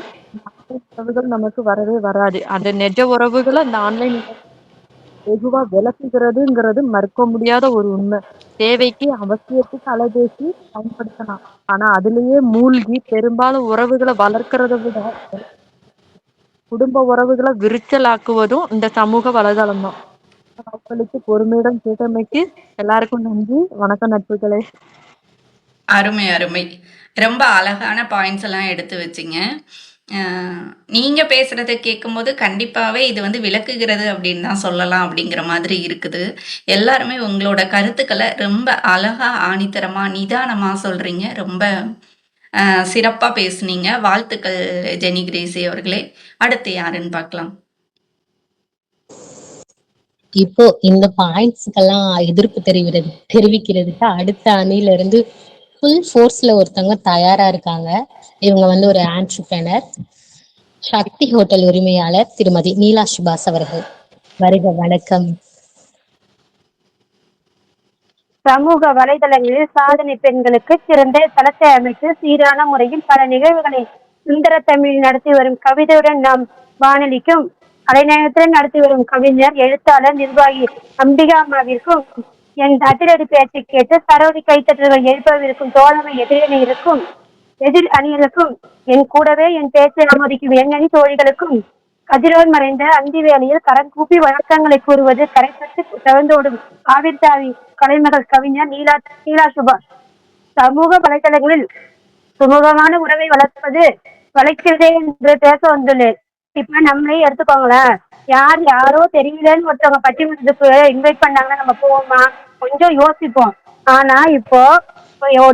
உறவுகள் நமக்கு வரவே வராது. அந்த நிஜ உறவுகளை அந்த ஆன்லைன் வெகுவா விளக்குகிறதுங்கிறது மறுக்க முடியாத ஒரு உண்மை. தேவைக்கு அவசியத்துக்கு அலைபேசி பயன்படுத்தலாம், ஆனா அதுலயே மூழ்கி பெரும்பாலும் உறவுகளை வளர்க்கறதை விட குடும்ப உறவுகளை விரிச்சலாக்குவதும் இந்த சமூக வலைதளம் தான். வாய்ப்பளித்து பொறுமையுடன் கேட்டமைக்கு எல்லாருக்கும் நன்றி. வணக்கம் நட்புகளே. அருமை, அருமை. ரொம்ப அழகான பாயிண்ட்ஸ் எல்லாம் எடுத்து வச்சீங்க. அ நீங்க பேசுறத கேட்கும்போது கண்டிப்பாவே இது வந்து விளக்குகிறது அப்படின்னு தான் சொல்லலாம் அப்படிங்கிற மாதிரி இருக்குது. எல்லாருமே உங்களோட கருத்துக்கள ரொம்ப அழகா, ஆணித்தரமா, நிதானமா சொல்றீங்க. ரொம்ப சிறப்பா பேசுனீங்க. வாழ்த்துக்கள் ஜெனி கிரேசி அவர்களே. அடுத்து யாருன்னு பார்க்கலாம். இப்போ இந்த பாயிண்ட்ஸ்க்கெல்லாம் எதிர்ப்பு தெரிவிக்கிறதுக்கு அடுத்த அணில இருந்து ஃபுல் ஃபோர்ஸ்ல ஒருத்தவங்க தயாரா இருக்காங்க. இவங்க வந்து ஒரு ஆண்டர்பிரினர், சக்தி ஹோட்டல் உரிமையாளர் திருமதி நீலா சுபாஷ் அவர்கள். வருக, வணக்கம். சமூக வலைதளங்களில் சாதனை பெண்களுக்கு சிறந்த தளத்தை அமைத்து சீரான முறையில் பல நிகழ்வுகளை சுந்தர தமிழில் நடத்தி வரும் கவிதையுடன் நாம் வானொலிக்கும் அலைநயத்துடன் நடத்தி வரும் கவிஞர், எழுத்தாளர், நிர்வாகி அம்பிகா அம்மாவிற்கும் என் அதிரடி பேச்சை கேட்டு சரோதி கைத்தட்டல்கள் எழுப்பவிருக்கும் தோழமை எதிர் அணிகளுக்கும் என் கூடவே என் பேச்சை அனுமதிக்கும் எண்ணணி தோழிகளுக்கும் கதிரோன் மறைந்த அந்தி வேளையில் கரம் கூப்பி வணக்கங்களை கூறுவது கரைப்பட்டு தவந்தோடும் ஆவிர்தாவி கலைமகள் கவிஞர் நீலா சுபாஷ். சமூக வலைதளங்களில் சுமூகமான உறவை வளர்க்கிறதே என்று பேச வந்துள்ளேன். இப்ப நம்மளே எடுத்துக்கோங்களேன், யாரோ தெரியலன்னு ஒருத்தவங்க பட்டிமன்றத்துக்கு இன்வைட் பண்ணாங்கன்னா நம்ம போவோமா? கொஞ்சம் யோசிப்போம். ஆனா இப்போ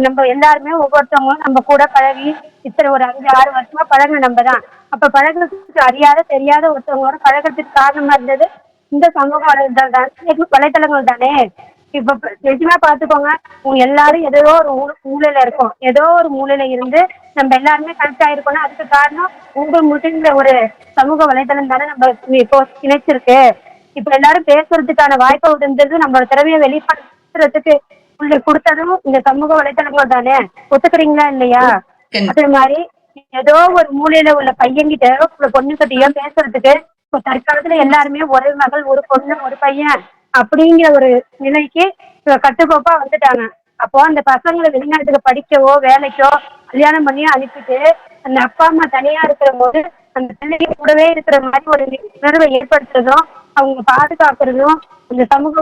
நம்ம எல்லாருமே ஒவ்வொருத்தவங்களும் நம்ம கூட பழகி இத்தனை ஒரு 5-6 வருஷமா பழகின நம்ம தான். அப்ப பழகிறதுக்கு அறியாத தெரியாத ஒருத்தவங்களோட பழகிறதுக்கு காரணமா இருந்தது இந்த சமூக வலைதளங்கள் தானே. இப்ப நிஜமா பாத்துக்கோங்க, எல்லாரும் ஏதோ ஒரு மூலையில இருக்கோம், ஏதோ ஒரு மூலையில இருந்து நம்ம எல்லாருமே கனெக்ட் ஆயிருக்கோம்னா அதுக்கு காரணம் முடிந்த ஒரு சமூக வலைதளம் தானே நம்ம இப்போ இணைச்சிருக்கு. இப்ப எல்லாரும் பேசுறதுக்கான வாய்ப்பை இருந்தது, நம்மளோட திறமையை வெளிப்படுத்துறதுக்கு கொடுத்ததும் இந்த சமூக வலைதளங்கள் தானே. ஒத்துக்கிறீங்களா இல்லையா? அதே மாதிரி ஏதோ ஒரு மூலையில உள்ள பையன்கிட்ட பொண்ணுகிட்டயோ பேசுறதுக்கு இப்ப தற்காலத்துல எல்லாருமே ஒரு மகள் ஒரு பொண்ணு ஒரு பையன் அப்படிங்கிற ஒரு நிலைக்கு கட்டுக்கோப்பா வந்துட்டாங்க. அப்போ அந்த பசங்களை வெளிநாட்டுக்கு படிக்கவோ வேலைக்கோ கல்யாணம் பண்ணி அனுப்பிட்டு அந்த அப்பா அம்மா தனியா இருக்கிற போது அந்த பிள்ளைங்க கூடவே இருக்கிற மாதிரி ஒரு உணர்வை ஏற்படுத்துறதும் அவங்க பாதுகாக்கிறதும் இந்த சமூக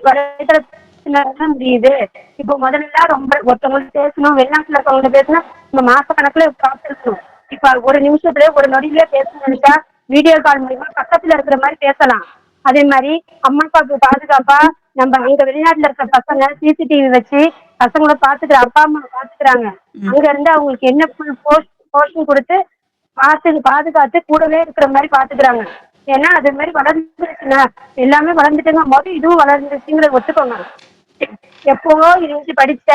வலைதளத்துல முடியுது. இப்போ முதல்ல ரொம்ப ஒருத்தவங்களுக்கு பேசணும், வெளிநாட்டுல இருக்கவங்க பேசணும், நம்ம மாச கணக்குல காத்திருக்கணும். இப்ப ஒரு நிமிஷத்துல ஒரு நொடியிலே பேசணும்னு நினைச்சா வீடியோ கால் மூலியமா பக்கத்துல இருக்கிற மாதிரி பேசலாம். அதே மாதிரி அம்மா அப்பாவுக்கு பாதுகாப்பா நம்ம அங்க வெளிநாட்டுல இருக்கிற பசங்க சிசிடிவி வச்சு பசங்களை பாத்துக்கிற அப்பா அம்மா பாத்துக்கிறாங்க. அங்க இருந்து அவங்களுக்கு என்ன ஃபுல் போர்ஷன் கொடுத்து பாதுகாத்து கூடவே இருக்கிற மாதிரி பாத்துக்கிறாங்க. ஏன்னா அது மாதிரி வளர்ந்துருச்சுன்னா எல்லாமே வளர்ந்துட்டுங்க போது இதுவும் வளர்ந்துருச்சுங்கிறத ஒத்துக்கோங்க. எப்பவோ இருந்துச்சு படிச்ச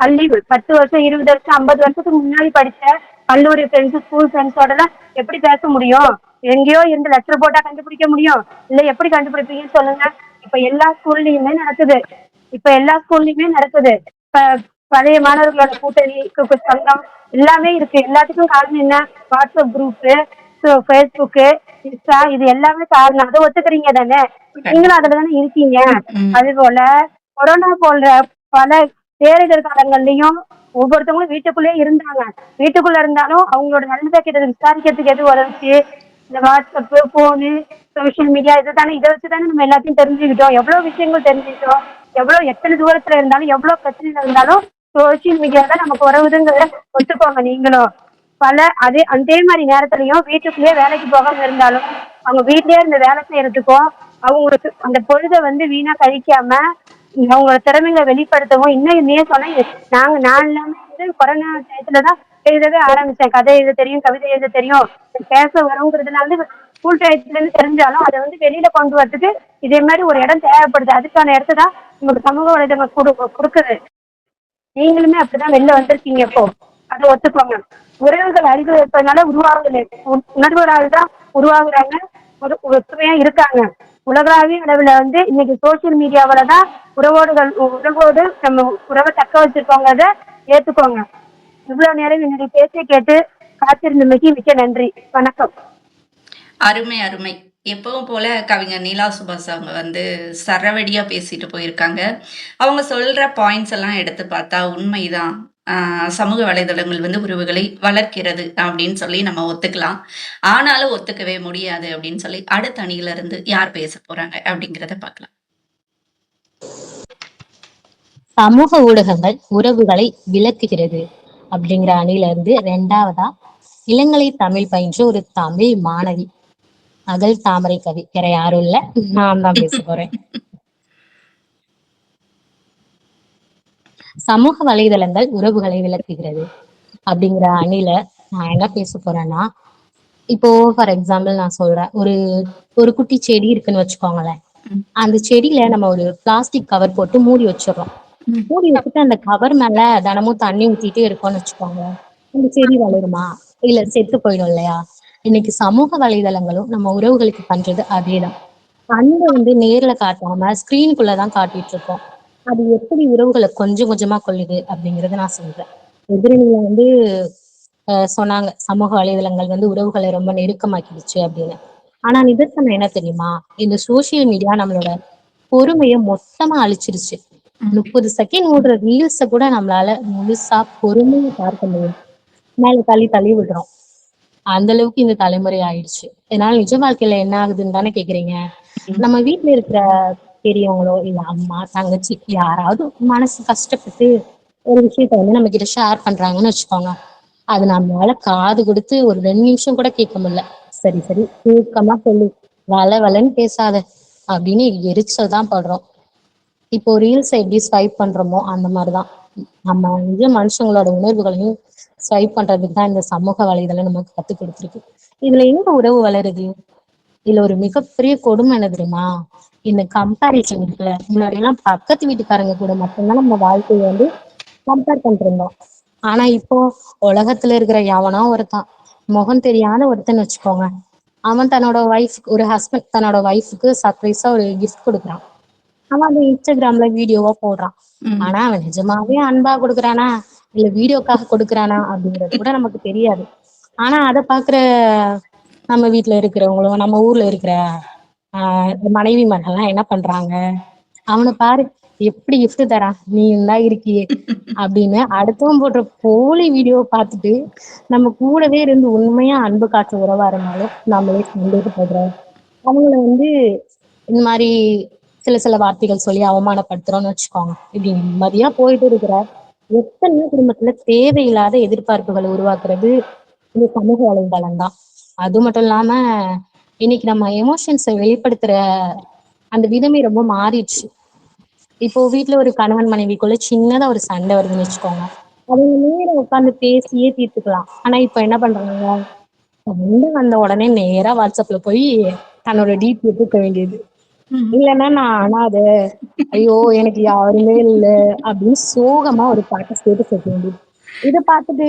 பள்ளி 10 வருஷம் 20 வருஷம் 50 வருஷத்துக்கு முன்னாடி படிச்ச கல்லூரி ஃப்ரெண்ட்ஸ் ஸ்கூல் ஃப்ரெண்ட்ஸோட எல்லாம் எப்படி பேச முடியும்? எங்கேயோ இருந்து லெட்டர் போட்டா கண்டுபிடிக்க முடியும்? இல்ல எப்படி கண்டுபிடிப்பீங்கன்னு சொல்லுங்க. இப்ப எல்லா ஸ்கூல்லயுமே நடக்குது. இப்ப பழைய மாணவர்களோட கூட்டணி சங்கம் எல்லாமே இருக்கு. எல்லாத்துக்கும் காரணம் என்ன? வாட்ஸ்அப் குரூப்பு, ஃபேஸ்புக்கு, இன்ஸ்டா, இது எல்லாமே காரணம். அதை ஒத்துக்கிறீங்க தானே? நீங்களும் அதுல தானே இருக்கீங்க. அது போல கொரோனா போன்ற பல பேரிடர் காலங்கள்லயும் ஒவ்வொருத்தவங்களும் வீட்டுக்குள்ளேயே இருந்தாங்க. வீட்டுக்குள்ள இருந்தாலும் அவங்களோட நல்லதை கிட்ட விசாரிக்கிறதுக்கு எது உதவுச்சு? இந்த வாட்ஸ்அப், போனு, சோசியல் மீடியா இதை வச்சுதானே நம்ம எல்லாத்தையும் தெரிஞ்சுக்கிட்டோம். எவ்வளவு விஷயங்கள் தெரிஞ்சுக்கிட்டோம். எத்தனை தூரத்துல இருந்தாலும் எவ்வளவு பிரச்சனைகள் இருந்தாலும் சோசியல் மீடியா தான் நமக்கு உறவுதுங்கிறத ஒத்துக்கோங்க நீங்களும். அதே மாதிரி நேரத்துலயும் வீட்டுக்குள்ளேயே வேலைக்கு போகாம இருந்தாலும் அவங்க வீட்லயே இருந்து வேலை செய்யறதுக்கும் அவங்களுக்கு அந்த பொழுதை வீணா கழிக்காம அவங்களோட திறமைகளை வெளிப்படுத்தவும் இன்னும் சொன்னா நான் எல்லாமே கொரோனா டயத்துலதான் எழுதவே ஆரம்பிச்சேன். கதை எழுத தெரியும், கவிதை எழுத தெரியும், பேச வருங்கிறதுனால ஸ்கூல் டயத்துல இருந்து தெரிஞ்சாலும் அதை வெளியில கொண்டு வரதுக்கு இதே மாதிரி ஒரு இடம் தேவைப்படுது. அதுக்கான இடத்த தான் உங்களுக்கு சமூக வலைதளங்கள் கொடுக்குது. நீங்களுமே அப்படிதான் வெளில வந்திருக்கீங்க. இப்போ அதை ஒத்துக்கோங்க. உறவுகள் அறிவு இருப்பதனால உணர்வுகளால் தான் உருவாகுறாங்க, ஒத்துமையா இருக்காங்க. உலகளாவிய அளவுல இன்னைக்கு சோசியல் மீடியாவில தான் உறவோடு நம்ம உறவை தக்க வச்சிருக்கோங்கிறத ஏத்துக்கோங்க. இவ்வளவு நேரம் என்னுடைய பேச்சை கேட்டு காத்திருந்தமைக்கு மிக்க நன்றி. வணக்கம். அருமை, அருமை. எப்பவும் போல கவிஞர் நீலா சுபாஷ் அவங்க சரவெடியா பேசிட்டு போயிருக்காங்க. அவங்க சொல்ற பாயிண்ட்ஸ் எல்லாம் எடுத்து பார்த்தா உண்மைதான். சமூக வலைதளங்கள் உறவுகளை வளர்க்கிறது அப்படின்னு சொல்லி நம்ம ஒத்துக்கலாம். ஆனாலும் ஒத்துக்கவே முடியாது அப்படின்னு சொல்லி அடுத்த அணியில இருந்து யார் பேச போறாங்க அப்படிங்கிறத பார்க்கலாம். சமூக ஊடகங்கள் உறவுகளை விளக்குகிறது அப்படிங்கிற அணியில இருந்து 2வதா இளங்கலை தமிழ் பயின்ற ஒரு தமிழ் மாணவி அகல் தாமரை கவி. வேற யாரும் இல்ல, நான் தான் பேச போறேன். சமூக வலைதளங்கள் உறவுகளை விளக்குகிறது அப்படிங்கிற அணில நான் என்ன பேச போறேன்னா, இப்போ ஃபார் எக்ஸாம்பிள் நான் சொல்றேன், ஒரு குட்டி செடி இருக்குன்னு வச்சுக்கோங்களேன். அந்த செடியில நம்ம ஒரு பிளாஸ்டிக் கவர் போட்டு மூடி வச்சிடறோம். மூடி வச்சுட்டு அந்த கவர் மேல தினமும் தண்ணி ஊத்திட்டே இருக்கோம்னு வச்சுக்கோங்க. அந்த செடி வளருமா? இல்ல செத்து போயிடும் இல்லையா? இன்னைக்கு சமூக வலைதளங்களும் நம்ம உறவுகளுக்கு பண்றது அதேதான். அன்பை நேர்ல காட்டாம ஸ்கிரீனுக்குள்ளதான் காட்டிட்டு இருக்கோம். அது எப்படி உறவுகளை கொஞ்சம் கொஞ்சமா கொள்ளுது அப்படிங்கறத நான் சொல்றேன். எதிரணியில சொன்னாங்க சமூக வலைதளங்கள் உறவுகளை ரொம்ப நெருக்கமாக்கிடுச்சு அப்படின்னு. ஆனா நிதர்சனம் என்ன தெரியுமா? இந்த சோசியல் மீடியா நம்மளோட பொறுமையை மொத்தமா அழிச்சிருச்சு. 30 செகண்ட் ஓடுற ரீல்ஸ கூட நம்மளால முழுசா பொறுமையை பார்க்க முடியும். மேல தள்ளி விடுறோம். அந்த அளவுக்கு இந்த தலைமுறை ஆயிடுச்சு. இதனால நிஜ வாழ்க்கையில என்ன ஆகுதுன்னு தானே கேக்குறீங்க? நம்ம வீட்டுல இருக்கிற பெரியவங்களோ இல்ல அம்மா தங்கச்சி யாராவது மனசு கஷ்டப்பட்டு ஒரு விஷயத்த நம்ம கிட்ட ஷேர் பண்றாங்கன்னு வச்சுக்கோங்க. அது நம்மளால காது கொடுத்து ஒரு 2 நிமிஷம் கூட கேட்க முடியல. சரி தூக்கமா சொல்லு, வளன்னு பேசாத அப்படின்னு எரிச்சல் தான் படுறோம். இப்போ ரீல்ஸ் எப்படி ஸ்வைப் பண்றோமோ அந்த மாதிரிதான் நம்ம நிஜ மனுஷங்களோட உணர்வுகளையும் ஸ்வைப் பண்றதுக்கு தான் இந்த சமூக வலைதளம் நமக்கு கத்துக் கொடுத்துருக்கு. இதுல எங்க உறவு வளருது? இதுல ஒரு மிகப்பெரிய கொடுமை என்ன தெரியுமா? இந்த கம்பேரிசன் இருக்குல்ல. முன்னாடி எல்லாம் பக்கத்து வீட்டுக்காரங்க கூட மட்டும்தான் நம்ம வாழ்க்கையை கம்பேர் பண்ணிட்டு இருந்தோம். ஆனா இப்போ உலகத்துல இருக்கிற எவனோ ஒருத்தன் முகம் தெரியாத ஒருத்தன்னு வச்சுக்கோங்க, அவன் தன்னோட ஒரு ஹஸ்பண்ட் தன்னோட ஒய்ஃபுக்கு சர்ப்ரைஸா ஒரு கிஃப்ட் கொடுக்குறான். அவன் அந்த இன்ஸ்டாகிராம்ல வீடியோவா போடுறான். ஆனா அவன் நிஜமாவே அன்பா கொடுக்குறானா இல்ல வீடியோக்காக கொடுக்குறானா அப்படிங்கிறது கூட நமக்கு தெரியாது. ஆனா அதை பாக்குற நம்ம வீட்டுல இருக்கிறவங்களும் நம்ம ஊர்ல இருக்கிற மனைவிமார்கள்லாம் என்ன பண்றாங்க, அவனை பாரு எப்படி gift தரான், நீ தான் இருக்கியே அப்படின்னு அடுத்தவன் போடுற போலி வீடியோ பார்த்துட்டு நம்ம கூடவே இருந்து உண்மையா அன்பு காற்று உறவா இருந்தாலும் நம்மளே சந்தேகப்படுறோம். அவங்கள வந்து இந்த மாதிரி சில சில வார்த்தைகள் சொல்லி அவமானப்படுத்துறோம்னு வச்சுக்கோங்க. இப்படி நிம்மதியா போயிட்டு இருக்கிற எத்தனையோ குடும்பத்துல தேவையில்லாத எதிர்பார்ப்புகளை உருவாக்குறது இந்த சமூக வலைதளம் தான். அது மட்டும் இல்லாம இன்னைக்கு நம்ம எமோஷன்ஸை வெளிப்படுத்துற அந்த விதமே ரொம்ப மாறிடுச்சு. இப்போ வீட்டுல ஒரு கணவன் மனைவிக்குள்ள சின்னதா ஒரு சண்டை வருதுன்னு வச்சுக்கோங்க, அவங்க நேரம் உட்காந்து பேசியே தீர்த்துக்கலாம். ஆனா இப்ப என்ன பண்றாங்க, சண்டை வந்த உடனே நேரா வாட்ஸ்அப்ல போய் தன்னோட டிபி தூக்க வேண்டியது, இல்லைன்னா நான் அனாதை, ஐயோ எனக்கு யாருமே இல்லை அப்படின்னு சோகமா ஒரு பாட்டை ஸ்டேட்டஸ் வைக்க வேண்டியது. இதை பார்த்துட்டு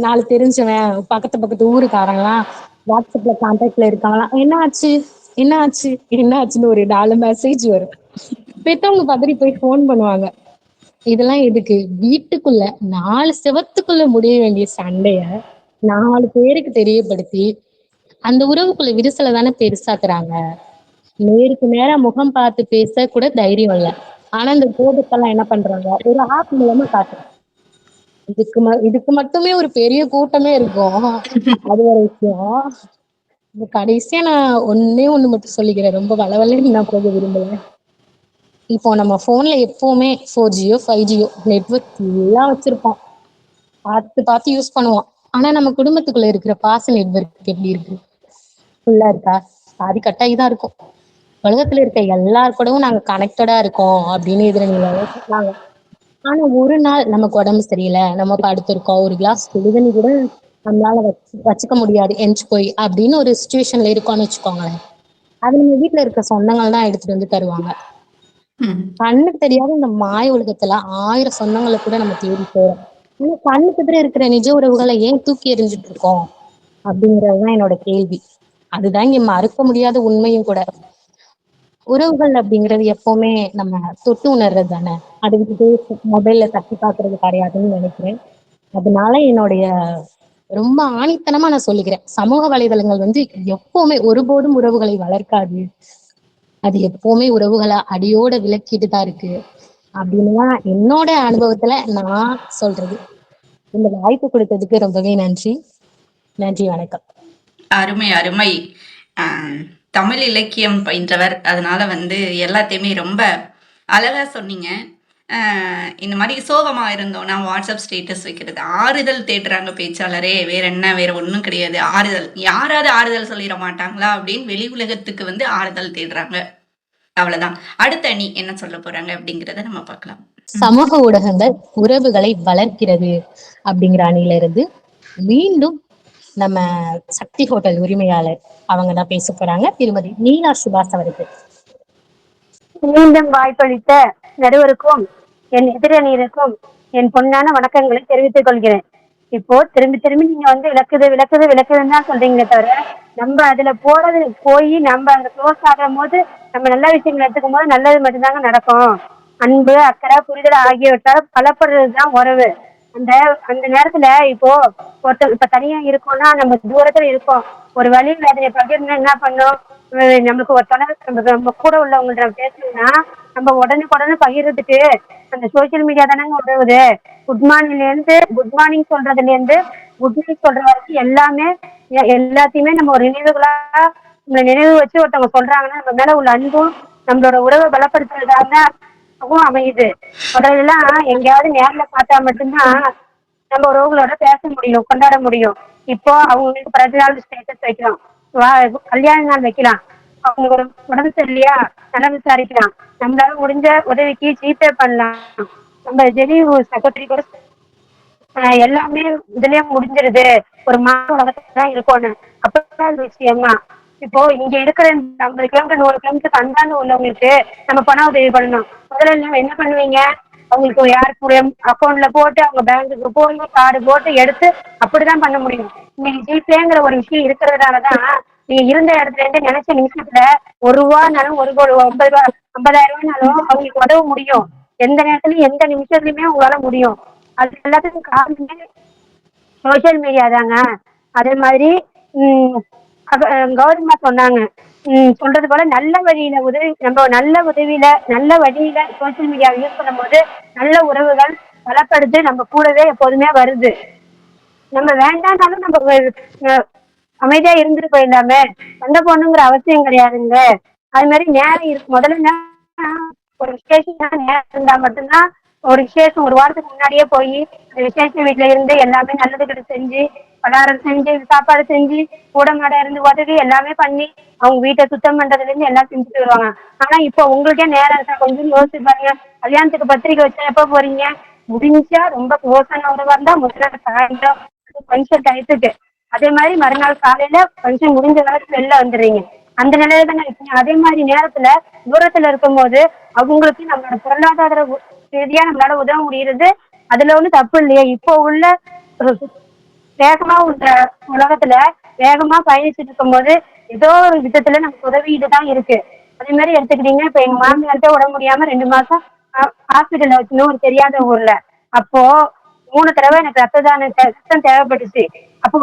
நாலு தெரிஞ்சவன் பக்கத்து பக்கத்து ஊருக்காரங்களாம் வாட்ஸ்அப்ல கான்டாக்ட்ல இருக்காங்களாம், என்ன ஆச்சு என்ன ஆச்சு என்ன ஆச்சுன்னு ஒரு 4 மெசேஜ் வரும். பெத்தவங்க பதறி போய் ஃபோன் பண்ணுவாங்க. இதெல்லாம் எதுக்கு? வீட்டுக்குள்ள 4 செவத்துக்குள்ள முடிய வேண்டிய சண்டைய 4 பேருக்கு தெரியப்படுத்தி அந்த உறவுக்குள்ள விரிசலை தானே பெருசாக்குறாங்க. நேருக்கு நேரா முகம் பார்த்து பேச கூட தைரியம் இல்ல. ஆனா இந்த கோபத்தெல்லாம் என்ன பண்றாங்க, ஒரு ஆப் மூலமா காட்டுறாங்க. இதுக்கு மட்டுமே ஒரு பெரிய கூட்டமே இருக்கும். அது ஒரு விஷயம். கடைசியா நான் ஒண்ணே ஒண்ணு மட்டும் சொல்லிக்கிறேன், ரொம்ப வளவலன்னு நான் போக விரும்பல. இப்போ நம்ம போன்ல எப்பவுமே 4G 5G நெட்வொர்க் எல்லாம் வச்சிருப்போம், பார்த்து பார்த்து யூஸ் பண்ணுவோம். ஆனா நம்ம குடும்பத்துக்குள்ள இருக்கிற பாச நெட்வொர்க் எப்படி இருக்கு? ஃபுல்லா இருக்கா? பாதி கட்டாகி தான் இருக்கும். உலகத்துல இருக்க எல்லார் கூடவும் நாங்க கனெக்டடா இருக்கோம் அப்படின்னு எதிரணியில சொன்னாங்க. ஆனா ஒரு நாள் நமக்கு உடம்பு சரியில்லை, நம்ம படுத்திருக்கோம், ஒரு கிளாஸ் சுடுதண்ணி கூட நம்மளால வச்சுக்க முடியாது எஞ்சி போய் அப்படின்னு ஒரு சுச்சுவேஷன்ல இருக்கோம்னு வச்சுக்கோங்களேன், அது நம்ம வீட்டுல இருக்க சொந்தங்கள் தான் எடுத்துட்டு வந்து தருவாங்க. கண்ணுக்கு தெரியாத இந்த மாய உலகத்துல 1000 சொந்தங்களை கூட நம்ம தேடி போறோம். ஆனா கண்ணுக்கு எதிர இருக்கிற நிஜ உறவுகளை ஏன் தூக்கி எறிஞ்சிட்டு இருக்கோம் அப்படிங்கறதுதான் என்னோட கேள்வி. அதுதான் இங்க மறுக்க முடியாத உண்மையும் கூட. உறவுகள் அப்படிங்கிறது எப்பவுமே நம்ம தொட்டு உணர்றது தானே, அதை விட்டுட்டு மொபைல்ல தட்டி பாக்குறது கிடையாதுன்னு நினைக்கிறேன். அதனால என்னுடைய ரொம்ப ஆணித்தனமா நான் சொல்லிக்கிறேன், சமூக வலைதளங்கள் வந்து எப்பவுமே ஒருபோதும் உறவுகளை வளர்க்காது. அது எப்பவுமே உறவுகளை அடியோட விலக்கிட்டு தான் இருக்கு அப்படின்னுதான் என்னோட அனுபவத்துல நான் சொல்றது. இந்த வாய்ப்பு கொடுத்ததுக்கு ரொம்பவே நன்றி. நன்றி, வணக்கம். அருமை, அருமை. அ தமிழ் இலக்கியம் பயின்றவர். அதனால வந்து எல்லாத்தையுமே ரொம்ப அழகா சொன்னீங்க. இந்த மாரி சோகமா இருந்தோம்னா வாட்ஸ்அப் ஸ்டேட்டஸ் வைக்கிறது. ஆறுதல் தேடுறாங்க பேச்சாளரே. வேற என்ன? வேற ஒண்ணும் கிடையாது. ஆறுதல். யாராவது ஆறுதல் சொல்லிற மாட்டாங்களா? அப்படின்னு வெளி உலகத்துக்கு வந்து ஆறுதல் தேடுறாங்க. அவ்வளவுதான். அடுத்த அணி என்ன சொல்ல போறாங்க அப்படிங்கிறத நம்ம பார்க்கலாம். சமூக ஊடகங்கள் உறவுகளை வளர்க்கிறது அப்படிங்கிற அணியில இருந்து மீண்டும் நம்ம சக்தி ஹோட்டல் உரிமையாளர் அவங்க தான் பேச போறாங்க, திருமதி நீலா சுபாஷ் அவர்கள். மீண்டும் வாய்ப்பளித்த நடுவருக்கும் என் எதிரணியினருக்கும் என் பொன்னான வணக்கங்களை தெரிவித்துக் கொள்கிறேன். இப்போ திரும்பி திரும்பி நீங்க வந்து விளக்குதுன்னு தான் சொல்றீங்களே தவிர, நம்ம அதுல போய் நம்ம அந்த க்ளோஸ் ஆகும் போது நம்ம நல்ல விஷயங்கள் எடுத்துக்கும் போது நல்லது மட்டும்தாங்க நடக்கும். அன்பு, அக்கறை, புரிதல் ஆகியவற்றால் பலப்படுறதுதான் உறவு. அந்த அந்த நேரத்துல இப்போ ஒருத்தர் இப்ப தனியா இருக்கோம்னா நம்ம தூரத்துல இருக்கோம், ஒரு வழி வேதனை பகிர்ந்து என்ன பண்ணோம், நம்மளுக்கு ஒரு நம்ம கூட உள்ளவங்கள்ட்ட பேசணும்னா நம்ம உடனே பகிர்றதுக்கு அந்த சோசியல் மீடியா தானங்க உதவுது. குட் மார்னிங் சொல்றதுல இருந்து குட் நைட் சொல்ற வரைக்கும் எல்லாத்தையுமே நம்ம ஒரு நினைவுகளா நம்ம நினைவு வச்சு ஒருத்தவங்க சொல்றாங்கன்னா நம்ம மேல உள்ள அன்பும் நம்மளோட உறவை பலப்படுத்துறதாக அமையுது. முதல்லாம் எங்கேயாவது நேர்ல பார்த்தா மட்டும்தான் நம்ம உறவுகளோட பேச முடியும், கொண்டாட முடியும். இப்போ அவங்களுக்கு பிறந்த நாள் ஸ்டேட்டஸ் வைக்கலாம், கல்யாண நாள் வைக்கலாம், அவங்க உடம்பு சரியில்லையா நலம் விசாரிக்கலாம், நம்மளால முடிஞ்ச உதவிக்கு ஜிபே பண்ணலாம், நம்ம ஜெனி சகோதரி கூட எல்லாமே இதுலயே முடிஞ்சிருது. ஒரு மாத உலகத்தான் இருக்கோன்னு அப்பதான் விஷயமா. இப்போ இங்க இருக்கிற 50 கிலோமீட்டர் 100 கிலோமீட்டருக்கு அந்தாண்டு உள்ளவங்களுக்கு நம்ம பணம் உதவி பண்ணணும். முதல்ல எல்லாம் என்ன பண்ணுவீங்க, அவங்களுக்கு யாருக்கு அக்கௌண்ட்ல போட்டு அவங்க பேங்குக்கு போய் கார்டு போட்டு எடுத்து அப்படிதான் பண்ண முடியும். இன்னைக்கு ஜிபேங்கிற ஒரு விஷயம் இருக்கிறதுனாலதான் நீங்க இருந்த இடத்துல இருந்து நினைச்ச நிமிஷத்துல ₹1 ஒரு கோடி 50,000 ரூபாய்னாலும் அவங்களுக்கு உதவ முடியும். எந்த நேரத்துலயும் எந்த நிமிஷத்துலயுமே உங்களால முடியும். அது எல்லாத்துக்கும் காரணமே சோசியல் மீடியா தாங்க. அதே மாதிரி கௌரவமா சொன்னாங்க. சொல்றது போல நல்ல வழியில உதவி, நம்ம நல்ல வழியில சோசியல் மீடியாவை யூஸ் பண்ணும்போது நல்ல உறவுகள் பலப்படுத்து நம்ம கூடவே எப்போதுமே வருது. நம்ம வேண்டாம்னாலும் நம்ம அமைதியா இருந்துட்டு போயிடலாமே, சண்டை போடணுங்கிற அவசியம் கிடையாதுங்க. அது மாதிரி நேரம் இருக்கு. முதல்ல ஒரு விசேஷம் நேரம் இருந்தா மட்டும்தான், ஒரு விசேஷம் ஒரு வாரத்துக்கு முன்னாடியே போய் அந்த விசேஷ வீட்டுல இருந்து எல்லாமே நல்லதுக்கிட்ட செஞ்சு, பலகாரம் செஞ்சு, சாப்பாடு செஞ்சு, கூட மாட இருந்து உதவி எல்லாமே பண்ணி அவங்க வீட்டை சுத்தம் பண்றதுல இருந்து எல்லாம் செஞ்சுட்டு வருவாங்க. ஆனா இப்போ உங்களுக்கே நேரம் இருக்கா? கொஞ்சம் யோசிச்சு பாருங்க. கல்யாணத்துக்கு பத்திரிக்கை வச்சா எப்ப போறீங்க? முடிஞ்சா ரொம்ப க்ளோஸான உறவா இருந்தா முதல்ல சாயந்தரம் ஃபங்க்ஷன் டயத்துக்கு, அதே மாதிரி மறுநாள் காலையில ஃபங்க்ஷன் முடிஞ்ச வரைக்கும் வெளில வந்துடுறீங்க. அந்த நிலையில தானே இருக்கீங்க. அதே மாதிரி நேரத்துல தூரத்துல இருக்கும்போது அவங்களுக்கு நம்மளோட பொருளாதார ரீதியா நம்மளால உதவ முடியுறது, அதுல ஒண்ணும் தப்பு இல்லையே. இப்போ உள்ள வேகமா உள்ள உலகத்துல வேகமா பயணிச்சுட்டு இருக்கும்போது ஏதோ ஒரு விதத்துல நமக்கு உதவிட்டு தான் இருக்கு. அதே மாதிரி எடுத்துக்கிட்டீங்கன்னா, இப்ப எங்க மாமியார்ட்ட உடம்பு முடியாம 2 மாசம் ஹாஸ்பிட்டல்ல வச்சுன்னு ஒரு தெரியாத ஊர்ல. அப்போ 3 தடவை எனக்கு ரத்தம் தேவைப்பட்டுச்சு. அப்போ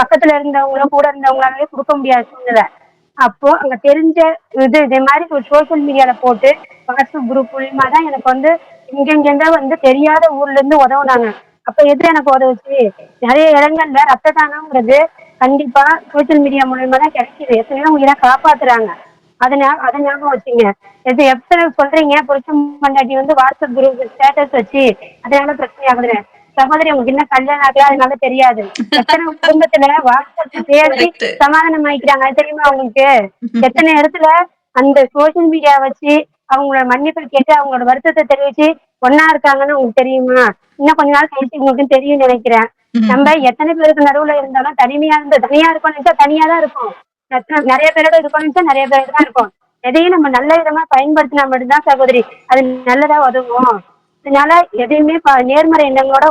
பக்கத்துல இருந்தவங்களோ கூட இருந்தவங்களாலே கொடுக்க முடியாத சூழ்நிலை. அப்போ அங்க தெரிஞ்ச இதே மாதிரி ஒரு சோசியல் மீடியால போட்டு வாட்ஸ்அப் குரூப் மூலியமா தான் எனக்கு இங்க தெரியாத ஊர்ல இருந்து உதவுனாங்க. அப்ப எது எனக்கு உதவுச்சு? நிறைய இடங்கள்ல ரத்த தானம்ங்கிறது கண்டிப்பா சோசியல் மீடியா மூலியமா தான் கிடைக்குது. எத்தனையோ உயிரை காப்பாத்துறாங்க. அதை ஞாபகம் வச்சுங்க. இது எத்தனை சொல்றீங்க புருஷன் பொண்டாட்டி வாட்ஸ்அப் குரூப் ஸ்டேட்டஸ் வச்சு அதனால பிரச்சனை ஆகுதுன்னு. சகோதரி, உங்களுக்கு இன்னும் கல்யாணம் ஆகல, அதனால தெரியாது. எத்தனை குடும்பத்துல வாட்ஸ்அப் பேசி கரெக்ட். சமாதானம் ஆயிக்கிறாங்க, அது தெரியுமா உங்களுக்கு? எத்தனை இடத்துல அந்த சோசியல் மீடியா வச்சு அவங்களோட மன்னிப்பு கேட்டு அவங்களோட வருத்தத்தை தெரிவிச்சு ஒன்னா இருக்காங்கன்னு உங்களுக்கு தெரியுமா? இன்னும் கொஞ்ச நாள் கழிச்சு உங்களுக்கு தெரியும் நினைக்கிறேன். நம்ம எத்தனை பேருக்கு நடுவுல இருந்தாலும் தனியா இருக்கோம்னு நினைச்சா தனியா தான் இருக்கும். நிறைய பேரோட இருக்கோம்னு நினைச்சா நிறைய பேரோட தான் இருக்கும். எதையும் நம்ம நல்ல விதமா பயன்படுத்தினா மட்டும்தான் சகோதரி அது நல்லதா உதவும். அதனால எதையுமே நேர்மறை எண்ணங்களோட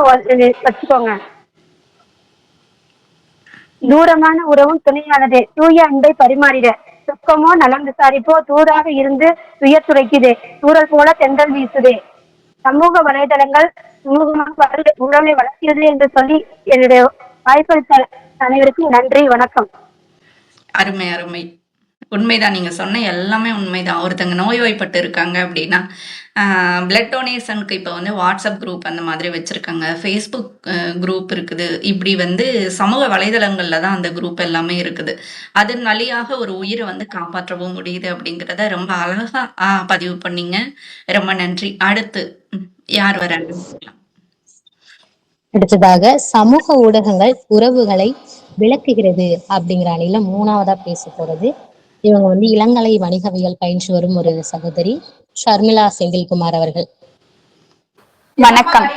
வச்சுக்கோங்க. தூரமான உறவும் துணையானது, தூய அன்பை பரிமாறிட. துக்கமோ நலம் விசாரிப்போ தூதாக இருந்து துயர் துடைக்குதே, தூரல் போல தென்றல் வீசுதே. சமூக வலைதளங்கள் சுமூகமாக உறவை வளர்க்கிறது என்று சொல்லி என்னுடைய வாய்ப்பளித்த அனைவருக்கும் நன்றி, வணக்கம். அருமை, அருமை. உண்மைதான். நீங்க சொன்ன எல்லாமே உண்மைதான். ஒருத்தங்க நோய்வாய்ப்பட்டு இருக்காங்க அப்படின்னா, பிளட் டொனேஷனுக்கு இப்போ வாட்ஸ்அப் குரூப் அந்த மாதிரி வச்சிருக்காங்க. ஃபேஸ்புக் குரூப் இருக்குது. இப்படி சமூக வலைதளங்கள்ல தான் அந்த குரூப் எல்லாமே இருக்குது. அதன் வழியாக ஒரு உயிரை காப்பாற்றவும் முடியுது அப்படிங்கிறத ரொம்ப அழகா பதிவு பண்ணீங்க. ரொம்ப நன்றி. அடுத்து யார் வராங்க? அடுத்ததாக சமூக ஊடகங்கள் உறவுகளை விளக்குகிறது அப்படிங்கிற அணியில 3வதா பேச போறது இவங்க இளங்கலை வணிகவியல் பயின்று வரும் ஒரு சகோதரி ஷர்மிளா செந்தில்குமார் அவர்கள். வணக்கம்.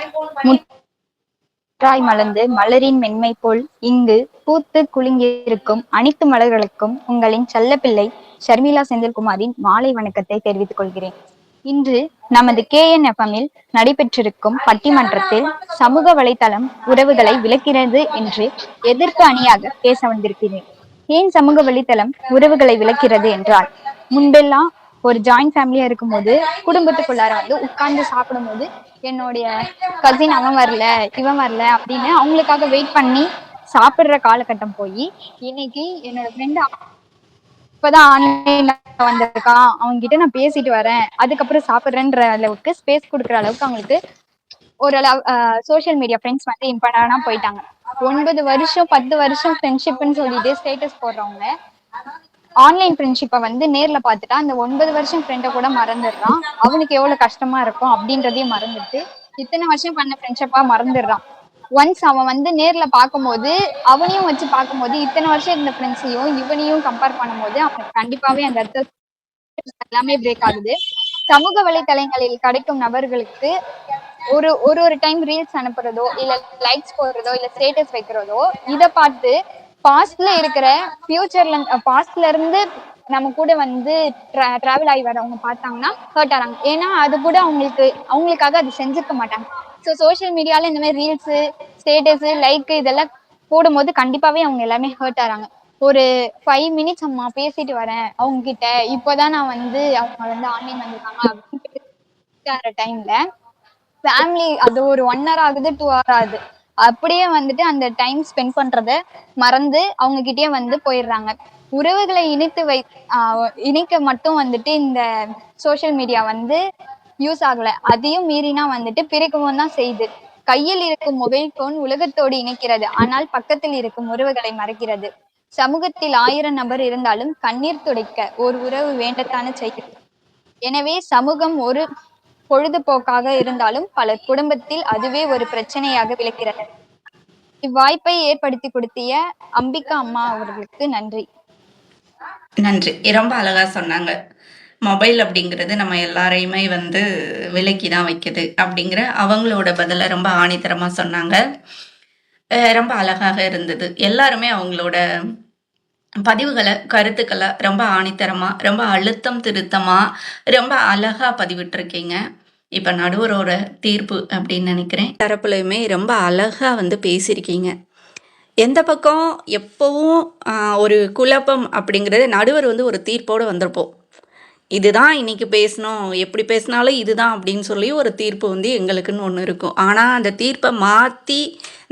முற்றாய் மலர்ந்து மலரின் மென்மை போல் இங்கு பூத்து குலுங்கியிருக்கும் அனைத்து மலர்களுக்கும் உங்களின் செல்லப்பிள்ளை ஷர்மிளா செந்தில்குமாரின் மாலை வணக்கத்தை தெரிவித்துக் கொள்கிறேன். இன்று நமது KNFM-இல் நடைபெற்றிருக்கும் பட்டிமன்றத்தில் சமூக வலைத்தளம் உறவுகளை விளக்கிறது என்று எதிர்ப்பு அணியாக பேச வந்திருக்கிறேன். ஏன் சமூக வலைத்தளம் உறவுகளை விளக்கிறது என்றால், முன்பெல்லாம் ஒரு ஜாயிண்ட் ஃபேமிலியா இருக்கும்போது குடும்பத்துக்குள்ளார உட்கார்ந்து சாப்பிடும் போது என்னுடைய கசின் அவன் வரல இவன் வரல அப்படின்னு அவங்களுக்காக வெயிட் பண்ணி சாப்பிடுற காலகட்டம் போய் இன்னைக்கு என்னோட ஃப்ரெண்டு இப்பதான் ஆன்லைன்ல வந்திருக்கான், அவங்க கிட்ட நான் பேசிட்டு வரேன், அதுக்கப்புறம் சாப்பிடுறேன்ற அளவுக்கு ஸ்பேஸ் கொடுக்குற அளவுக்கு அவங்களுக்கு ஒரு சோசியல் மீடியா ஃப்ரெண்ட்ஸ் இம்பார்ட்டன்டா போயிட்டாங்க. 9 வருஷம் 10 வருஷம் ஃப்ரெண்ட்ஷிப்னு சொல்லிட்டு ஸ்டேட்டஸ் போடுறவங்க ஆன்லைன் ஃப்ரெண்ட்ஷிப்பை நேர்ல பார்த்துட்டா அந்த 9 வருஷம் ஃப்ரெண்டை கூட மறந்துடுறான். அவனுக்கு எவ்வளவு கஷ்டமா இருக்கும் அப்படின்றதையும் மறந்துட்டு இத்தனை வருஷம் பண்ண ஃப்ரெண்ட்ஷிப்பா மறந்துடுறான். ஒன்ஸ் அவன் நேர்ல பார்க்கும்போது அவனையும் வச்சு பார்க்கும்போது இத்தனை வருஷம் இருந்த ஃப்ரெண்ட்ஸையும் இவனையும் கம்பேர் பண்ணும்போது அவனுக்கு கண்டிப்பாவே அந்த இடத்துல எல்லாமே பிரேக் ஆகுது. சமூக வலைத்தளங்களில் கிடைக்கும் நபர்களுக்கு ஒரு டைம் ரீல்ஸ் அனுப்புறதோ இல்ல லைக்ஸ் போடுறதோ இல்ல ஸ்டேட்டஸ் வைக்கிறதோ இதை பார்த்து பாஸ்ட்ல இருக்கிற பாஸ்ட்ல இருந்து நம்ம கூட டிராவல் ஆகி வரவங்க பார்த்தாங்கன்னா ஹர்ட் ஆறாங்க. ஏன்னா அது கூட அவங்களுக்காக அது செஞ்சிருக்க மாட்டாங்க. ஸோ சோசியல் மீடியால இந்த மாதிரி ரீல்ஸ் ஸ்டேட்டஸ் லைக் இதெல்லாம் போடும்போது கண்டிப்பாவே அவங்க எல்லாமே ஹர்ட் ஆறாங்க. ஒரு 5 மினிட்ஸ் அம்மா பேசிட்டு வரேன் அவங்க கிட்ட, இப்போதான் நான் அவங்க ஆன்லைன் வந்திருக்காங்க அப்படின்னு டைம்ல ஃபேமிலி அது ஒரு 1 hour ஆகுது 2 hour ஆகுது. அப்படியே வந்துட்டு அந்த டைம் ஸ்பெண்ட் பண்றத மறந்து அவங்க கிட்டயே வந்து போயிடுறாங்க. உறவுகளை இணைக்க மட்டும் வந்துட்டு இந்த சோஷியல் மீடியா வந்து யூஸ் ஆகல, அதையும் மீறினா வந்துட்டு பிரிக்கவும் தான் செய்யுது. கையில் இருக்கும் மொபைல் போன் உலகத்தோடு இணைக்கிறது, ஆனால் பக்கத்தில் இருக்கும் உறவுகளை மறைக்கிறது. சமூகத்தில் 1000 நபர் இருந்தாலும் கண்ணீர் துடைக்க ஒரு உறவு வேண்டத்தானே செய்யும். எனவே சமூகம் ஒரு பொழுதுபோக்காக இருந்தாலும் பலர் குடும்பத்தில் அதுவே ஒரு பிரச்சனையாக விளக்கிறது. இவ்வாய்ப்பை ஏற்படுத்தி கொடுத்திய அம்பிகா அம்மா அவர்களுக்கு நன்றி. நன்றி. ரொம்ப அழகா சொன்னாங்க. மொபைல் அப்படிங்கிறது நம்ம எல்லாரையுமே வந்து விலக்கி தான் வைக்குது அப்படிங்கிற அவங்களோட பதிலை ரொம்ப ஆணித்தரமா சொன்னாங்க. ரொம்ப அழகாக இருந்தது. எல்லாருமே அவங்களோட பதிவுகளை, கருத்துக்களை ரொம்ப ஆணித்தரமா, ரொம்ப அழுத்தம் திருத்தமா, ரொம்ப அழகா பதிவிட்டிருக்கீங்க. இப்ப நடுவரோட தீர்ப்பு அப்படின்னு நினைக்கிறேன். தரப்புலையுமே ரொம்ப அழகா வந்து பேசியிருக்கீங்க. எந்த பக்கம் எப்பவும் ஒரு குழப்பம் அப்படிங்கிறது நடுவர் வந்து ஒரு தீர்ப்போடு வந்திருப்போம். இதுதான் இன்னைக்கு பேசணும், எப்படி பேசினாலும் இதுதான் அப்படின்னு சொல்லி ஒரு தீர்ப்பு வந்து எங்களுக்குன்னு ஒன்று இருக்கும். ஆனால் அந்த தீர்ப்பை மாற்றி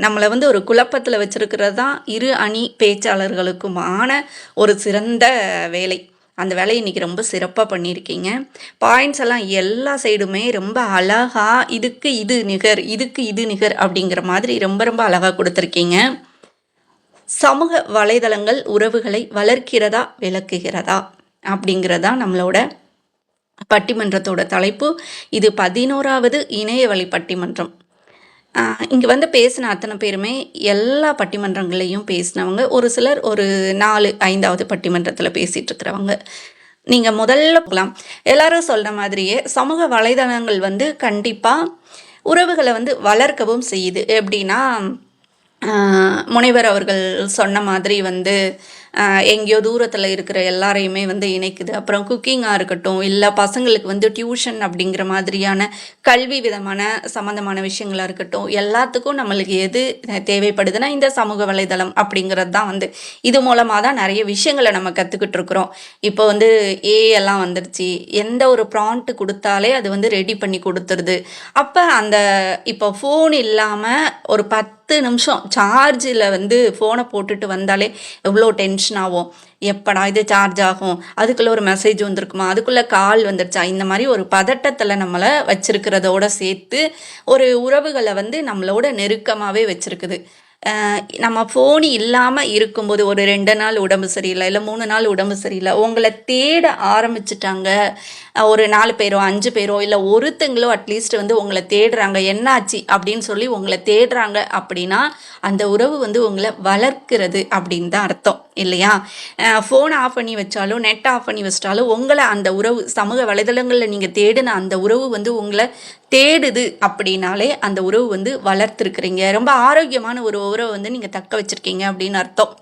நம்மளை வந்து ஒரு குழப்பத்தில் வச்சுருக்கிறது தான் இரு அணி பேச்சாளர்களுக்குமான ஒரு சிறந்த வேலை. அந்த வேலையை இன்றைக்கி ரொம்ப சிறப்பாக பண்ணியிருக்கீங்க. பாயிண்ட்ஸ் எல்லாம் எல்லா சைடுமே ரொம்ப அழகாக இதுக்கு இது நிகர், இதுக்கு இது நிகர் அப்படிங்கிற மாதிரி ரொம்ப ரொம்ப அழகாக கொடுத்துருக்கீங்க. சமூக வலைதளங்கள் உறவுகளை வளர்க்கிறதா விளக்குகிறதா அப்படிங்கிறதா நம்மளோட பட்டிமன்றத்தோட தலைப்பு. இது 11வது இணையவழி பட்டிமன்றம். இங்கே வந்து பேசின அத்தனை பேருமே எல்லா பட்டிமன்றங்களையும் பேசினவங்க. ஒரு சிலர் ஒரு 4-5வது பட்டிமன்றத்தில் பேசிகிட்டு இருக்கிறவங்க. நீங்கள் முதல்ல போகலாம். எல்லாரும் சொல்கிற மாதிரியே சமூக வலைதளங்கள் வந்து கண்டிப்பாக உறவுகளை வந்து வளர்க்கவும் செய்யுது. எப்படின்னா முனைவர் அவர்கள் சொன்ன மாதிரி வந்து எங்கேயோ தூரத்தில் இருக்கிற எல்லாரையுமே வந்து இணைக்குது. அப்புறம் குக்கிங்காக இருக்கட்டும், இல்லை பசங்களுக்கு வந்து டியூஷன் அப்படிங்கிற மாதிரியான கல்வி விதமான சம்மந்தமான விஷயங்களாக இருக்கட்டும், எல்லாத்துக்கும் நம்மளுக்கு எது தேவைப்படுதுன்னா இந்த சமூக வலைதளம் அப்படிங்கிறது தான் வந்து இது மூலமாக தான் நிறைய விஷயங்களை நம்ம கற்றுக்கிட்டு இருக்கிறோம். இப்போ வந்து எல்லாம் வந்துடுச்சு, எந்த ஒரு ப்ராம்ப்ட் கொடுத்தாலே அது வந்து ரெடி பண்ணி கொடுத்துருது. அப்போ அந்த இப்போ ஃபோன் இல்லாமல் ஒரு 10 நிமிஷம் சார்ஜில் வந்து ஃபோனை போட்டுட்டு வந்தாலே எவ்வளோ டென்ஷன் ஆகும். எப்படா இது சார்ஜ் ஆகும், அதுக்குள்ளே ஒரு மெசேஜ் வந்திருக்குமா, அதுக்குள்ளே கால் வந்துடுச்சா, இந்த மாதிரி ஒரு பதட்டத்தில் நம்மளை வச்சிருக்கிறதோட சேர்த்து ஒரு உறவுகளை வந்து நம்மளோட நெருக்கமாகவே வச்சுருக்குது. நம்ம ஃபோன் இல்லாமல் இருக்கும்போது ஒரு 2 நாள் உடம்பு சரியில்லை, இல்லை 3 நாள் உடம்பு சரியில்லை, உங்களை தேட ஆரம்பிச்சிட்டாங்க. ஒரு 4 பேரோ 5 பேரோ இல்லை ஒருத்தங்களோ அட்லீஸ்ட் வந்து உங்களை தேடுறாங்க, என்னாச்சு அப்படின்னு சொல்லி உங்களை தேடுறாங்க அப்படின்னா அந்த உறவு வந்து உங்களை வளர்க்கிறது அப்படின்னு தான் அர்த்தம் இல்லையா? ஃபோன் ஆஃப் பண்ணி வச்சாலும் நெட் ஆஃப் பண்ணி வச்சிட்டாலும் உங்களை அந்த உறவு சமூக வலைதளங்களில் நீங்கள் தேடின அந்த உறவு வந்து உங்களை தேடுது அப்படின்னாலே அந்த உறவு வந்து வளர்த்துருக்குறீங்க. ரொம்ப ஆரோக்கியமான ஒரு உறவை வந்து நீங்கள் தக்க வச்சுருக்கீங்க அப்படின்னு அர்த்தம்.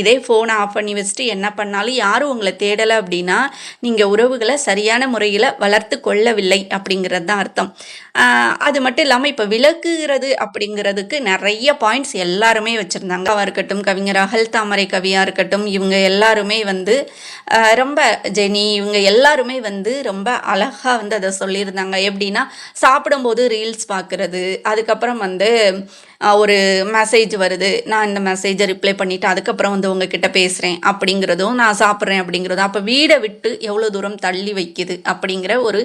இதே ஃபோனை ஆஃப் பண்ணி வச்சுட்டு என்ன பண்ணாலும் யாரும் உங்களை தேடலை அப்படின்னா நீங்கள் உறவுகளை சரியான முறையில் வளர்த்து கொள்ளவில்லை அப்படிங்கிறது தான் அர்த்தம். அது மட்டும் இல்லாமல் இப்போ விளக்குகிறது அப்படிங்கிறதுக்கு நிறைய பாயிண்ட்ஸ் எல்லாருமே வச்சுருந்தாங்க. இருக்கட்டும், கவிஞர் அகல் தாமரை கவியாக இருக்கட்டும், இவங்க எல்லாருமே வந்து ரொம்ப ஜெனி இவங்க எல்லாருமே வந்து ரொம்ப அழகாக வந்து அதை சொல்லியிருந்தாங்க. எப்படின்னா சாப்பிடும்போது ரீல்ஸ் பார்க்குறது, அதுக்கப்புறம் வந்து ஒரு மெசேஜ் வருது, நான் இந்த மெசேஜை ரிப்ளை பண்ணிவிட்டு அதுக்கப்புறம் வந்து உங்ககிட்ட பேசுகிறேன் அப்படிங்கிறதும், நான் சாப்பிட்றேன் அப்படிங்கிறதும், அப்போ வீடை விட்டு எவ்வளோ தூரம் தள்ளி வைக்குது அப்படிங்கிற ஒரு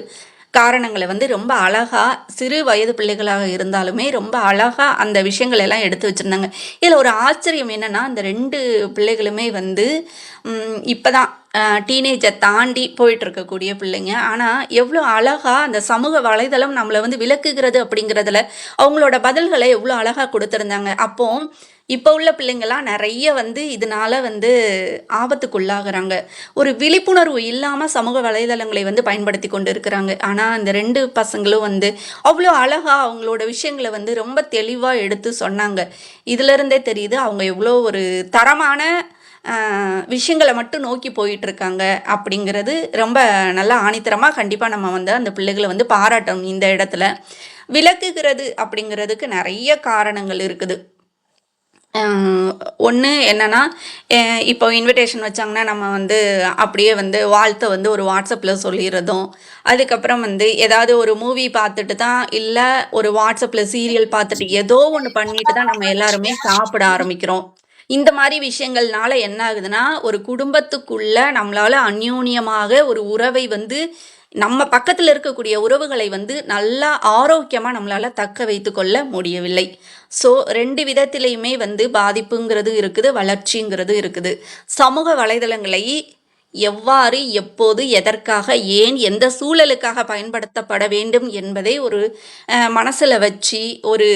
காரணங்களை வந்து ரொம்ப அழகாக சிறு வயது பிள்ளைகளாக இருந்தாலுமே ரொம்ப அழகாக அந்த விஷயங்கள் எல்லாம் எடுத்து வச்சுருந்தாங்க. இதில் ஒரு ஆச்சரியம் என்னென்னா அந்த 2 பிள்ளைகளுமே வந்து இப்போ தான் டீனேஜை தாண்டி போயிட்டுருக்கக்கூடிய பிள்ளைங்க. ஆனால் எவ்வளோ அழகாக அந்த சமூக வலைதளம் நம்மளை வந்து விளக்குகிறது அப்படிங்கிறதுல அவங்களோட பதில்களை எவ்வளோ அழகாக கொடுத்துருந்தாங்க. அப்போது இப்போ உள்ள பிள்ளைங்கள்லாம் நிறைய வந்து இதனால வந்து ஆபத்துக்குள்ளாகிறாங்க. ஒரு விழிப்புணர்வு இல்லாமல் சமூக வலைதளங்களை வந்து பயன்படுத்தி கொண்டு இருக்கிறாங்க. ஆனால் அந்த 2 பசங்களும் வந்து அவ்வளோ அழகாக அவங்களோட விஷயங்களை வந்து ரொம்ப தெளிவாக எடுத்து சொன்னாங்க. இதிலிருந்தே தெரியுது அவங்க எவ்வளோ ஒரு தரமான விஷயங்களை மட்டும் நோக்கி போயிட்டுருக்காங்க அப்படிங்கிறது ரொம்ப நல்லா ஆணித்தரமாக கண்டிப்பாக நம்ம வந்து அந்த பிள்ளைகளை வந்து பாராட்டணும். இந்த இடத்துல விளக்குகிறது அப்படிங்கிறதுக்கு நிறைய காரணங்கள் இருக்குது. ஒன்று என்னன்னா, இப்போ இன்விடேஷன் வச்சாங்கன்னா நம்ம வந்து அப்படியே வந்து வாழ்த்த வந்து ஒரு வாட்ஸ்அப்பில் சொல்லிடுறதும், அதுக்கப்புறம் வந்து ஏதாவது ஒரு மூவி பார்த்துட்டு தான், இல்லை ஒரு வாட்ஸ்அப்பில் சீரியல் பார்த்துட்டு ஏதோ ஒன்று பண்ணிட்டு தான் நம்ம எல்லாருமே சாப்பிட ஆரம்பிக்கிறோம். இந்த மாதிரி விஷயங்கள்னால என்ன ஆகுதுன்னா, ஒரு குடும்பத்துக்குள்ள நம்மளால அந்யோன்யமாக ஒரு உறவை வந்து நம்ம பக்கத்தில் இருக்கக்கூடிய உறவுகளை வந்து நல்லா ஆரோக்கியமாக நம்மளால தக்க வைத்து கொள்ள முடியவில்லை. ஸோ 2 விதத்திலையுமே வந்து பாதிப்புங்கிறது இருக்குது, வளர்ச்சிங்கிறது இருக்குது. சமூக வலைதளங்களை எவ்வாறு, எப்போது, எதற்காக, ஏன், எந்த சூழலுக்காக பயன்படுத்தப்பட வேண்டும் என்பதை ஒரு மனசில் வச்சு, ஒரு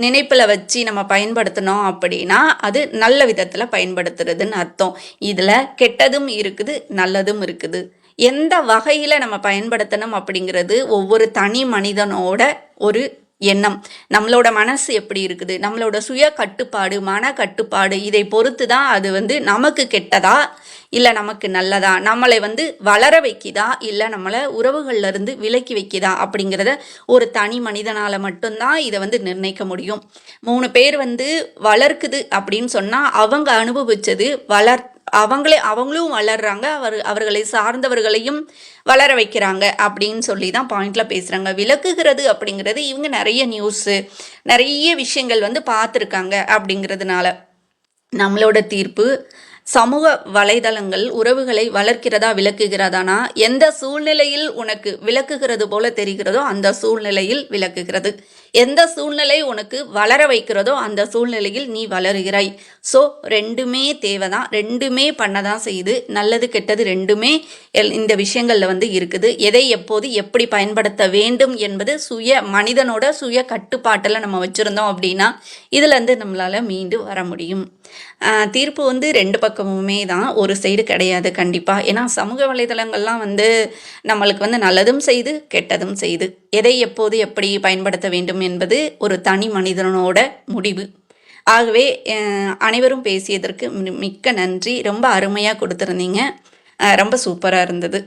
நினைப்பில் வச்சு நம்ம பயன்படுத்தினோம் அப்படின்னா அது நல்ல விதத்தில் பயன்படுத்துறதுன்னு அர்த்தம். இதில் கெட்டதும் இருக்குது, நல்லதும் இருக்குது. எந்த வகையில் நம்ம பயன்படுத்தணும் அப்படிங்கிறது ஒவ்வொரு தனி மனிதனோட ஒரு எண்ணம். நம்மளோட மனசு எப்படி இருக்குது, நம்மளோட சுய கட்டுப்பாடு, மன கட்டுப்பாடு, இதை பொறுத்து தான் அது வந்து நமக்கு கெட்டதா இல்லை நமக்கு நல்லதா, நம்மளை வந்து வளர வைக்குதா இல்லை நம்மளை உறவுகள்ல இருந்து விலக்கி வைக்குதா அப்படிங்கிறத ஒரு தனி மனிதனால் மட்டும்தான் இதை வந்து நிர்ணயிக்க முடியும். 3 பேர் வந்து வளர்க்குது அப்படின்னு சொன்னால் அவங்க அனுபவிச்சது அவங்களும் வளர்றாங்க, அவர்களை சார்ந்தவர்களையும் வளர வைக்கிறாங்க அப்படின்னு சொல்லி தான் பாயிண்ட்ல பேசுகிறாங்க. விளக்குகிறது அப்படிங்கிறது இவங்க நிறைய நியூஸு நிறைய விஷயங்கள் வந்து பார்த்துருக்காங்க அப்படிங்கிறதுனால. நம்மளோட தீர்ப்பு, சமூக வலைதளங்கள் உறவுகளை வளர்க்கிறதா விளக்குகிறதானா, எந்த சூழ்நிலையில் உனக்கு விளக்குகிறது போல தெரிகிறதோ அந்த சூழ்நிலையில் விளக்குகிறது. எந்த சூழ்நிலை உனக்கு வளர வைக்கிறதோ அந்த சூழ்நிலையில் நீ வளருகிறாய். ஸோ 2மே தேவைதான், 2மே பண்ணதான் செய்யுது. நல்லது கெட்டது 2மே இந்த விஷயங்களில் வந்து இருக்குது. எதை எப்போது எப்படி பயன்படுத்த வேண்டும் என்பது மனிதனோட சுய கட்டுப்பாட்டில் நம்ம வச்சுருந்தோம் அப்படின்னா இதுலேருந்து நம்மளால் மீண்டு வர முடியும். தீர்ப்பு வந்து 2 பக்கமுமே தான், ஒரு சைடு கிடையாது கண்டிப்பாக. ஏன்னா சமூக வலைதளங்கள்லாம் வந்து நம்மளுக்கு வந்து நல்லதும் செய்து கெட்டதும் செய்து. எதை எப்போது எப்படி பயன்படுத்த வேண்டும் என்பது ஒரு தனி மனிதனோட முடிவு. ஆகவே அனைவரும் பேசியதற்கு மிக்க நன்றி. ரொம்ப அருமையாக கொடுத்துருந்தீங்க, ரொம்ப சூப்பராக இருந்தது.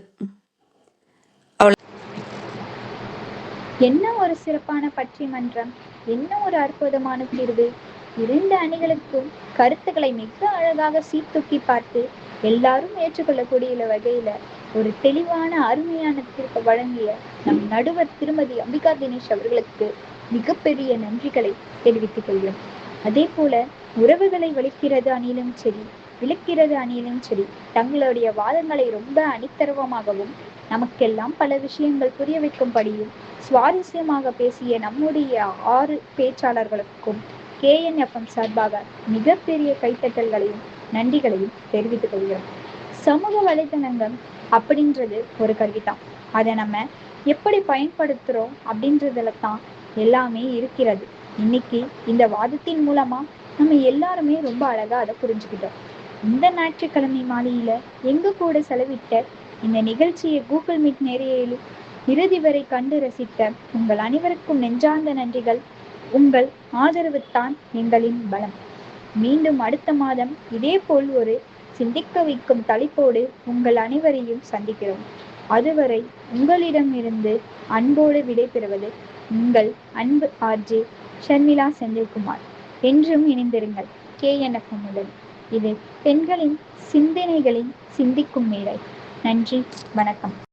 என்ன ஒரு சிறப்பான பட்டிமன்றம், என்ன ஒரு அற்புதமான தீர்வு. 2 அணிகளுக்கும் கருத்துக்களை மிக அழகாக சீர்தூக்கி பார்த்து எல்லாரும் ஏற்றுக்கொள்ளக்கூடிய வகையில ஒரு தெளிவான அருமையான தீர்ப்பை வழங்கிய நம் நடுவர் திருமதி அம்பிகா தினேஷ் அவர்களுக்கு மிகப்பெரிய நன்றிகளை தெரிவித்துக் கொள்கிறோம். அதே போல உறவுகளை வலிக்கிறது அணியிலும் சரி, விளக்கிறது அணியிலும் சரி, தங்களுடைய வாதங்களை ரொம்ப அணித்தரவமாகவும் நமக்கெல்லாம் பல விஷயங்கள் புரிய வைக்கும்படியும் சுவாரஸ்யமாக பேசிய நம்முடைய 6 பேச்சாளர்களுக்கும் KNFM சார்பாக மிகப்பெரிய கைத்தட்டல்களையும் நன்றிகளையும் தெரிவித்துக் கொள்கிறோம். சமூக வலைதளங்கள் அப்படின்றது ஒரு கருவிதான். அதை நம்ம எப்படி பயன்படுத்துறோம் அப்படின்றதுல தான் எல்லாமே இருக்கிறது. இன்னைக்கு இந்த வாதத்தின் மூலமா நம்ம எல்லாருமே ரொம்ப அழகா அதை புரிஞ்சுக்கிட்டோம். இந்த ஞாயிற்றுக்கிழமை மாலையில எங்க கூட செலவிட்ட இந்த நிகழ்ச்சியை கூகுள் மீட் நேரையிலும் இறுதி வரை கண்டு ரசித்த உங்கள் அனைவருக்கும் நெஞ்சார்ந்த நன்றிகள். உங்கள் ஆதரவு தான் எங்களின் பலம். மீண்டும் அடுத்த மாதம் இதே போல் ஒரு சிந்திக்க வைக்கும் தலைப்போடு உங்கள் அனைவரையும் சந்திக்கிறோம். அதுவரை உங்களிடமிருந்து அன்போடு விடைபெறுவது உங்கள் அன்பு RJ ஷர்மிளா செந்தில்குமார். என்றும் இணைந்திருங்கள் KNFM உடன். இது பெண்களின் சிந்தனைகளின் சிந்திக்கும் மேடை. நன்றி, வணக்கம்.